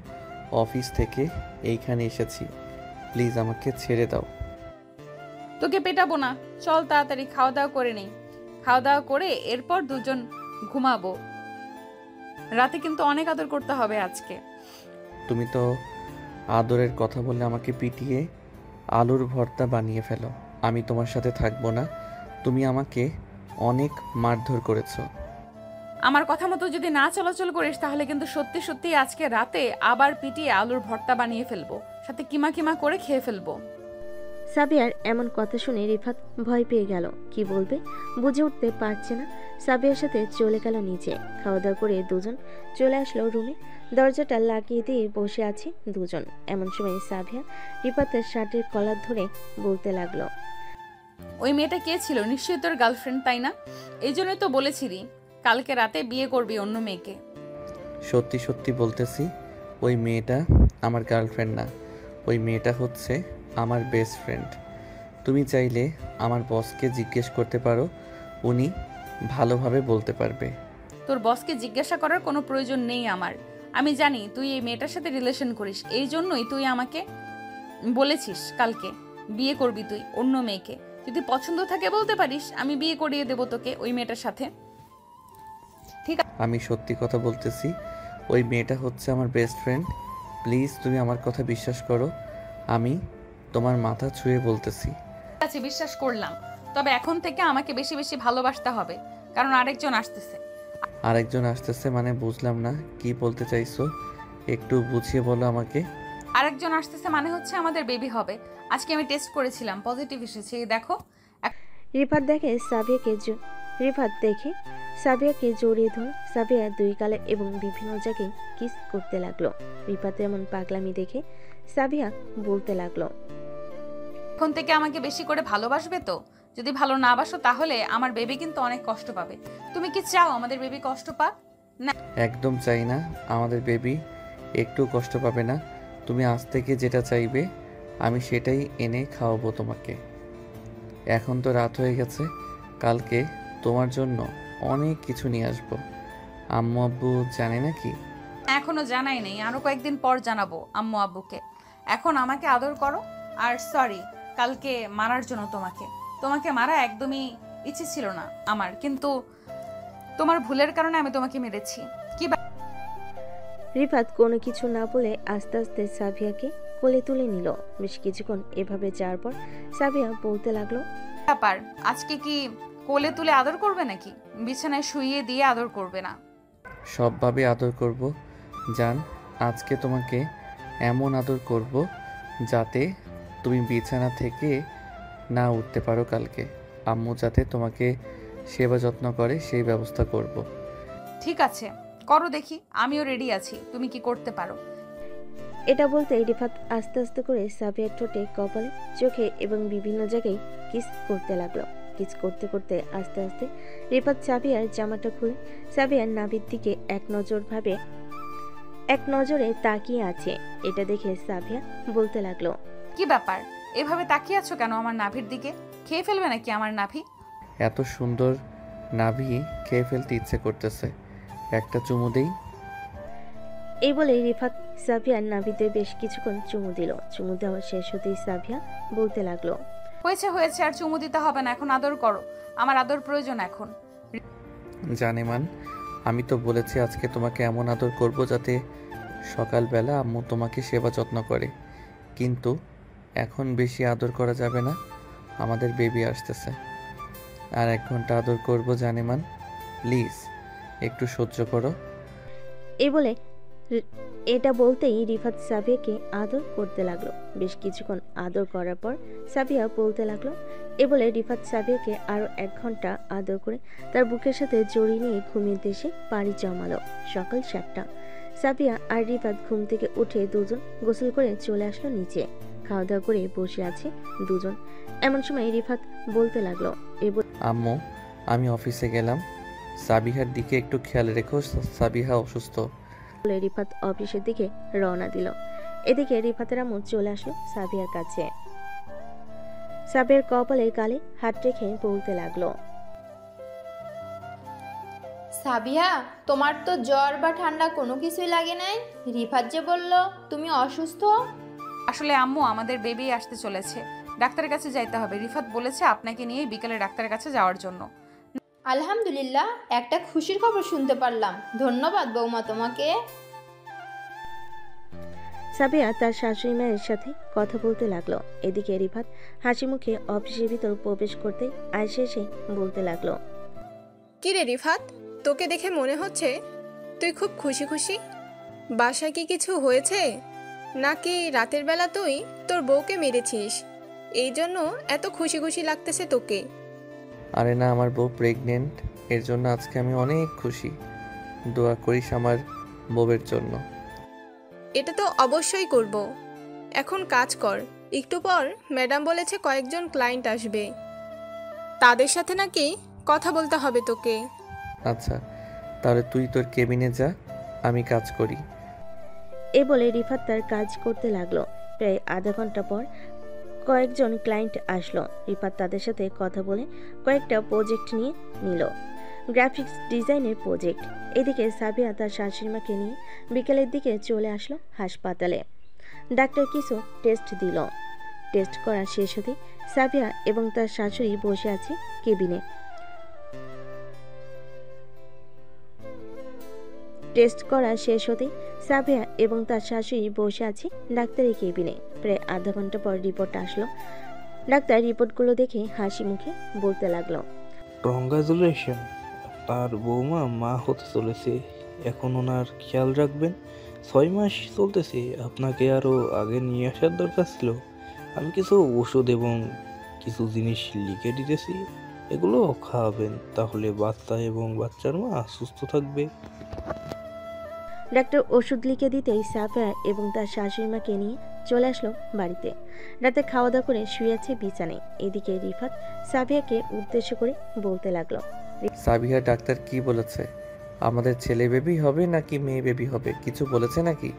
অফিস থেকে এইখানে এসেছি। প্লিজ আমাকে ছেড়ে দাও। তোকে পেটাবো না, চল তাড়াতাড়ি খাওয়া দাওয়া করে নেই। খাওয়া দাওয়া করে এরপর দুজন ঘুমাবো। রাতে কিন্তু অনেক আদর করতে হবে আজকে। তুমি তো আদরের কথা বলে আমাকে পিটিয়ে আলুর ভর্তা বানিয়ে ফেলো। আমি তোমার সাথে থাকবো না। তুমি আমাকে অনেক মারধর করেছো। আমার কথা মতো যদি না চলাচল করিস তাহলে কিন্তু সত্যি সত্যি আজকে রাতে আবার পিটিয়ে আলুর ভর্তা বানিয়ে ফেলবো, সাথে কিমা কিমা করে খেয়ে ফেলবো। সাবিয়ার এমন কথা শুনে রিফাত ভয় পেয়ে গেল। কি বলবে বুঝে উঠতে পারছে না। সাবিয়ার সাথে চলে গেল নিচে। খাওয়া দাওয়া করে দুজন চলে আসলো রুমে। দরজাটা লাগিয়ে দিয়ে বসে আছে দুজন। এমন সময় সাবিয়া রিফাতের শার্টের কলার ধরে বলতে লাগলো, ওই মেয়েটা কে ছিল? নিশ্চয়ই তোর গার্লফ্রেন্ড, তাই না? এই জন্যই তো বলেছিলি কালকে রাতে বিয়ে করবি অন্য মেয়েকে। সত্যি সত্যি বলতেছি, ওই মেয়েটা আমার গার্লফ্রেন্ড না। ওই মেয়েটা হচ্ছে আমার বেস্ট ফ্রেন্ড। তুমি চাইলে আমার বসকে জিজ্ঞেস করতে পারো, উনি ভালোভাবে বলতে পারবে। তোর বসকে জিজ্ঞাসা করার কোনো প্রয়োজন নেই আমার। আমি জানি তুই এই মেয়েটার সাথে রিলেশন করিস, এই জন্যই তুই আমাকে বলেছিস কালকে বিয়ে করবি তুই অন্য মেয়েকে। যদি পছন্দ থাকে বলতে পারিস, আমি বিয়ে করিয়ে দেবো তোকে ওই মেয়েটার সাথে। ঠিক আছে? আমি সত্যি কথা বলতেছি, ওই মেয়েটা হচ্ছে আমার বেস্ট ফ্রেন্ড। প্লিজ তুমি আমার কথা বিশ্বাস করো। আমি তোমার মাথা ছুঁয়ে বলতেছি। ঠিক আছে, বিশ্বাস করলাম। তবে এখন থেকে আমাকে বেশি বেশি ভালোবাসতে হবে, কারণ আরেকজন আসতেছে। আরেকজন আসতেছে মানে বুঝলাম না, কি বলতে চাইছো? একটু বুঝিয়ে বলো আমাকে। আরেকজন আসতেছে মানে হচ্ছে আমাদের বেবি হবে। আজকে আমি টেস্ট করেছিলাম, পজিটিভ এসেছে। এই দেখো। রিফাত দেখে সাবিয়াকে জড়িয়ে ধরে সাবিয়া দুই গালে এবং বিভিন্ন জায়গায় কিস করতে লাগলো। রিফাত এমন পাগলামি দেখে সাবিয়া বলতে লাগলো, এখন থেকে আমাকে বেশি করে ভালোবাসবে তো? যদি ভালো না বাসো তাহলে আমার বেবি কিন্তু অনেক কষ্ট পাবে। তুমি কি চাও আমাদের বেবি কষ্ট পাক? না, একদম চাই না। আমাদের বেবি একটু কষ্ট পাবে না। তুমি আজ থেকে যেটা চাইবে আমি সেটাই এনে খাওয়াবো তোমাকে। এখন তো রাত হয়ে গেছে, কালকে তোমার জন্য অনেক কিছু নিয়ে আসবো। আম্মু আব্বু জানে নাকি? এখনো জানাই নেই, আরো কয়েকদিন পর জানাবো আম্মু আব্বুকে। এখন আমাকে আদর করো। আর সরি কালকে মারার জন্য। তোমাকে মারা একদমই ইচ্ছে ছিল না আমার, কিন্তু তোমার ভুলের কারণে আমি তোমাকে মেরেছি। কি রিফাত কোনো কিছু না বলে আস্তে আস্তে সাবিয়াকে কোলে তুলে নিল। বেশ কিছুক্ষণ এভাবে যাওয়ার পর সাবিয়া বলতে লাগলো, ব্যাপার? আজকে কি কোলে তুলে আদর করবে নাকি বিছানায় শুইয়ে দিয়ে আদর করবে না? সবভাবে আদর করব জান। আজকে তোমাকে এমন আদর করব যাতে তুমি বিছানা থেকে না উঠতে পারো কালকে। আম্মু যাতে তোমাকে সেবা যত্ন করে সেই ব্যবস্থা করব। ঠিক আছে, করো দেখি, আমিও রেডি আছি। তুমি কি করতে পারো? এটা বলতে রিফাত আস্তে আস্তে করে সাবিয়ার ঠোঁটে, কপালে, চোখে এবং বিভিন্ন জায়গায় কিস করতে লাগলো। কিস করতে করতে আস্তে আস্তে রিফাত সাবিয়ার জামাটা খুলে সাবিয়ার নাভির দিকে এক নজরে তাকিয়ে আছে। এটা দেখে সাবিয়া বলতে লাগলো, কি ব্যাপার? এভাবে তাকিয়ে আছো কেন আমার নাভির দিকে? খেয়ে ফেলবে নাকি আমার নাভি? এত সুন্দর নাভি খেয়ে ফেলতে ইচ্ছে করতেছে, একটা চুমু দেই। এই বলে রিফাত সাবিয়ার নাভিতে বেশ কিছুক্ষণ চুমু দিল। চুমু দেওয়া শেষ হতেই সাবিয়া বলতে লাগলো, হয়েছে, আর চুমু দিতে হবে না, এখন আদর করো। আমার আদর প্রয়োজন এখন। জানেমান, আমি তো বলেছি আজকে তোমাকে এমন আদর করব যাতে সকালবেলা আম্মু তোমাকে সেবা যত্ন করে। কিন্তু এখন বেশি আদর করা যাবে না, আমাদের বেবি আসতেছে। আর 1 ঘন্টা আদর করব জানেমান, প্লিজ একটু সহ্য করো। এটা বলতেই রিফাত সাবিয়াকে আদর করতে লাগলো। বেশ কিছুক্ষণ আদর করার পর সাবিয়া বলতে লাগলো, এ বলে রিফাত সাবিয়াকে আরো 1 ঘন্টা আদর করে তার বুকের সাথে জড়িয়ে নিয়ে ঘুমিয়ে দেশে পাড়ি জমালো। সকাল 7টা। সাবিয়া আর রিফাত ঘুম থেকে উঠে দুজন গোসল করে চলে আসলো নিচে। খাওয়া দাওয়া করে বসে আছে দুজন। এমন সময় রিফাত বলতে লাগলো, আম্মু আমি অফিসে গেলাম, সাবিহার দিকে একটু খেয়াল রেখো, সাবিহা অসুস্থ। বলে রিফাত অফিসের দিকে রওনা দিল। এদিকে রিফাতের আম্মু চলে আসলো সাবিয়ার কাছে। সাবিয়ার কপালে গালে হাত রেখে বলতে লাগলো, সাবিয়া, তোমার তো জ্বর বা ঠান্ডা কোনো কিছুই লাগে নাই। রিফাত যে বলল তুমি অসুস্থ। আসলে আম্মু আমাদের বেবি আসতে চলেছে, ডাক্তারের কাছে যাইতে হবে। রিফাত বলেছে আপনাকে নিয়ে বিকেলে ডাক্তারের কাছে যাওয়ার জন্য। আলহামদুলিল্লাহ, একটা খুশির খবর শুনতে পারলাম। ধন্যবাদ বৌমা তোমাকে। সাবিয়া তার শাশুড়ি মায়ের সাথে কথা বলতে লাগলো। এদিকে রিফাত হাসি মুখে অফিসের ভিতর প্রবেশ করতে আয়েশা এসে বলতে লাগলো, কি রে রিফাত, তোকে দেখে মনে হচ্ছে তুই খুব খুশি খুশি। বাসায় কি কিছু হয়েছে, নাকি রাতের বেলা তুই তোর বউকে মেরেছিস, এই জন্য এত খুশি খুশি লাগতেছে তোকে? আরে না, আমার বউ প্রেগনেন্ট, এর জন্য আজকে আমি অনেক খুশি। দোয়া করিস আমার বউয়ের জন্য। এটা তো অবশ্যই করব। এখন কাজ কর, একটু পর ম্যাডাম বলেছে কয়েকজন ক্লায়েন্ট আসবে, তাদের সাথে নাকি কথা বলতে হবে তোকে। আচ্ছা, তাহলে তুই তোর কেবিনে যা, আমি কাজ করি। এ বলে রিফাত তার কাজ করতে লাগলো। প্রায় আধা ঘন্টা পর কয়েকজন ক্লায়েন্ট আসলো। রিফাত তাদের সাথে কথা বলে কয়েকটা প্রজেক্ট নিয়ে নিল, গ্রাফিক্স ডিজাইনের প্রজেক্ট। এদিকে সাবিয়া তার শাশুড়িমাকে নিয়ে বিকেলের দিকে চলে আসলো হাসপাতালে। ডাক্তার কিছু টেস্ট দিল। টেস্ট করা শেষ হতে সাবিয়া এবং তার শাশুড়ি বসে আছে কেবিনে। টেস্ট করা শেষ হতে সাবিয়া এবং তার শাশুড়ি বসে আছে ডাক্তারের কেবিনে। প্রায় আধা ঘন্টা পর রিপোর্ট আসলো। ডাক্তার রিপোর্টগুলো দেখে হাসি মুখে বলতে লাগলো, কংগ্রাচুলেশন, আপনার বৌমা মা হতে চলেছে। এখন ওনার খেয়াল রাখবেন। 6 মাস চলতেছে, আপনাকে আরও আগে নিয়ে আসার দরকার ছিল। আমি কিছু ওষুধ এবং কিছু জিনিস লিখে দিতেছি, এগুলো খাওয়াবেন, তাহলে বাচ্চা এবং বাচ্চার মা সুস্থ থাকবে। ডাক্তার ওষুধ লিখে দিতেই সাফিয়া এবং তার শাশুড়ি মাকে নিয়ে চলে আসলো বাড়িতে। রাতে খাওয়া দাওয়া করে শুয়ে আছে বিছানায়। এদিকে রিফাত সাফিয়াকে উদ্দেশ্য করে বলতে লাগলো, সাবিয়া, ডাক্তার কি বলেছে? আমাদের ছেলে বেবি হবে নাকি মেয়ে বেবি হবে, কিছু বলেছে নাকি?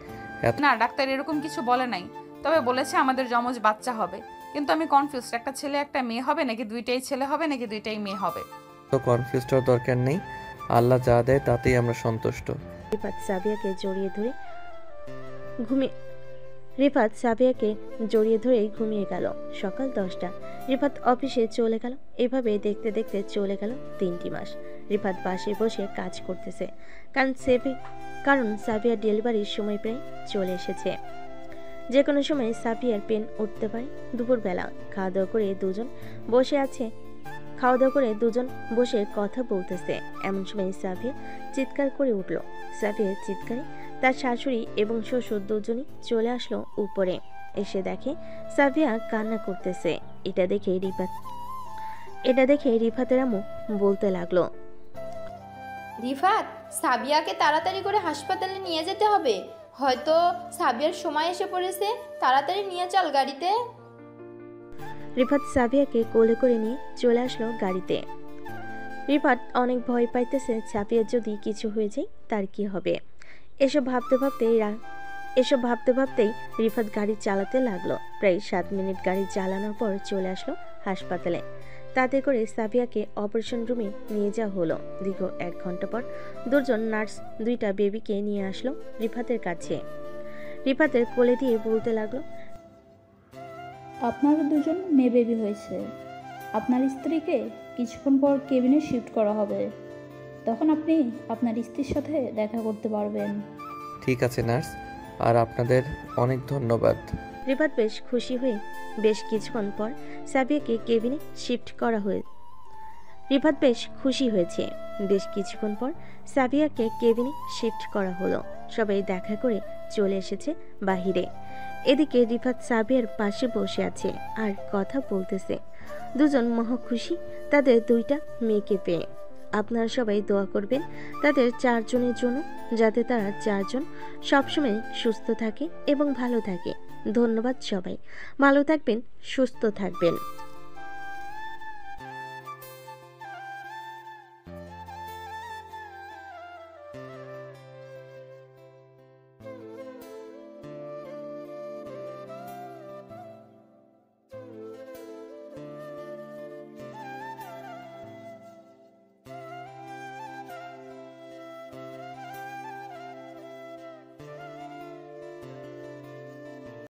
না, ডাক্তার এরকম কিছু বলে নাই, তবে বলেছে আমাদের যমজ বাচ্চা হবে। কিন্তু আমি কনফিউজড, একটা ছেলে একটা মেয়ে হবে নাকি দুইটাই ছেলে হবে নাকি দুইটাই মেয়ে হবে। তো কনফিউজ হওয়ার দরকার নেই, আল্লাহ যা দেয় তাতেই আমরা সন্তুষ্ট। রিফাত সাবিয়াকে জড়িয়ে ধরে ঘুমিয়ে গেল। সকাল 10টা। রিফাত অফিসে চলে গেল। এভাবে দেখতে দেখতে চলে গেল 3টি মাস। রিফাত বাসে বসে কাজ করতেছে, কারণ সাবিয়ার ডেলিভারির সময় প্রায় চলে এসেছে। যে কোনো সময় সাবিয়ার পেন উঠতে পারে। দুপুরবেলা খাওয়া দাওয়া করে দুজন বসে কথা বলতেছে। এমন সময় সাবিয়া চিৎকার করে উঠল। সাবিয়ার চিৎকারে তার শাশুড়ি এবং শ্বশুর দুজনই চলে আসলো উপরে। এসে দেখে সাবিয়া কান্না করতেছে। এটা দেখে রিফাতের আম্মু বলতে লাগলো, রিফাত, সাবিয়াকে তাড়াতাড়ি করে হাসপাতালে নিয়ে যেতে হবে, হয়তো সাবিয়ার সময় এসে পড়েছে, তাড়াতাড়ি নিয়ে চল গাড়িতে। রিফাত সাবিয়াকে কোলে করে নিয়ে চলে আসলো গাড়িতে। রিফাত অনেক ভয় পাইতেছে, সাবিয়ার যদি কিছু হয়ে যায় তার কি হবে। এসব ভাবতে ভাবতেই রিফাত গাড়ি চালাতে লাগলো। প্রায় 7 মিনিট গাড়ি চালানোর পর চলে আসলো হাসপাতালে। তাতে করে সাবিয়াকে অপারেশন রুমে নিয়ে যাওয়া হলো। দীর্ঘ 1 ঘন্টা পর দুজন নার্স 2টা বেবিকে নিয়ে আসলো রিফাতের কাছে। রিফাতের কোলে দিয়ে বলতে লাগলো, আপনার 2জন মেয়ে বেবি হয়েছে। আপনার স্ত্রীকে কিছুক্ষণ পর কেবিনে শিফট করা হবে, তখন আপনি আপনার স্ত্রীর সাথে দেখা করতে পারবেন। ঠিক আছে নার্স, আর আপনাদের অনেক ধন্যবাদ। রিফাত বেশ খুশি হয়ে বেশ কিছুক্ষণ পর সাবিয়াকে কেবিনে শিফট করা হয়েছে। রিফাত বেশ খুশি হয়েছে। বেশ কিছুক্ষণ পর সাবিয়াকে কেবিনে শিফট করা হলো। সবাই দেখা করে চলে এসেছে বাহিরে। এদিকে রিফাত সাবিয়ার পাশে বসে আছে আর কথা বলতেছে। দুজন মহা খুশি তাদের 2টা মেয়েকে পেয়ে। আপনারা সবাই দোয়া করবেন তাদের 4 জনের জন্য, যাতে তারা 4 জন সবসময় সুস্থ থাকে এবং ভালো থাকে। ধন্যবাদ সবাই, ভালো থাকবেন, সুস্থ থাকবেন।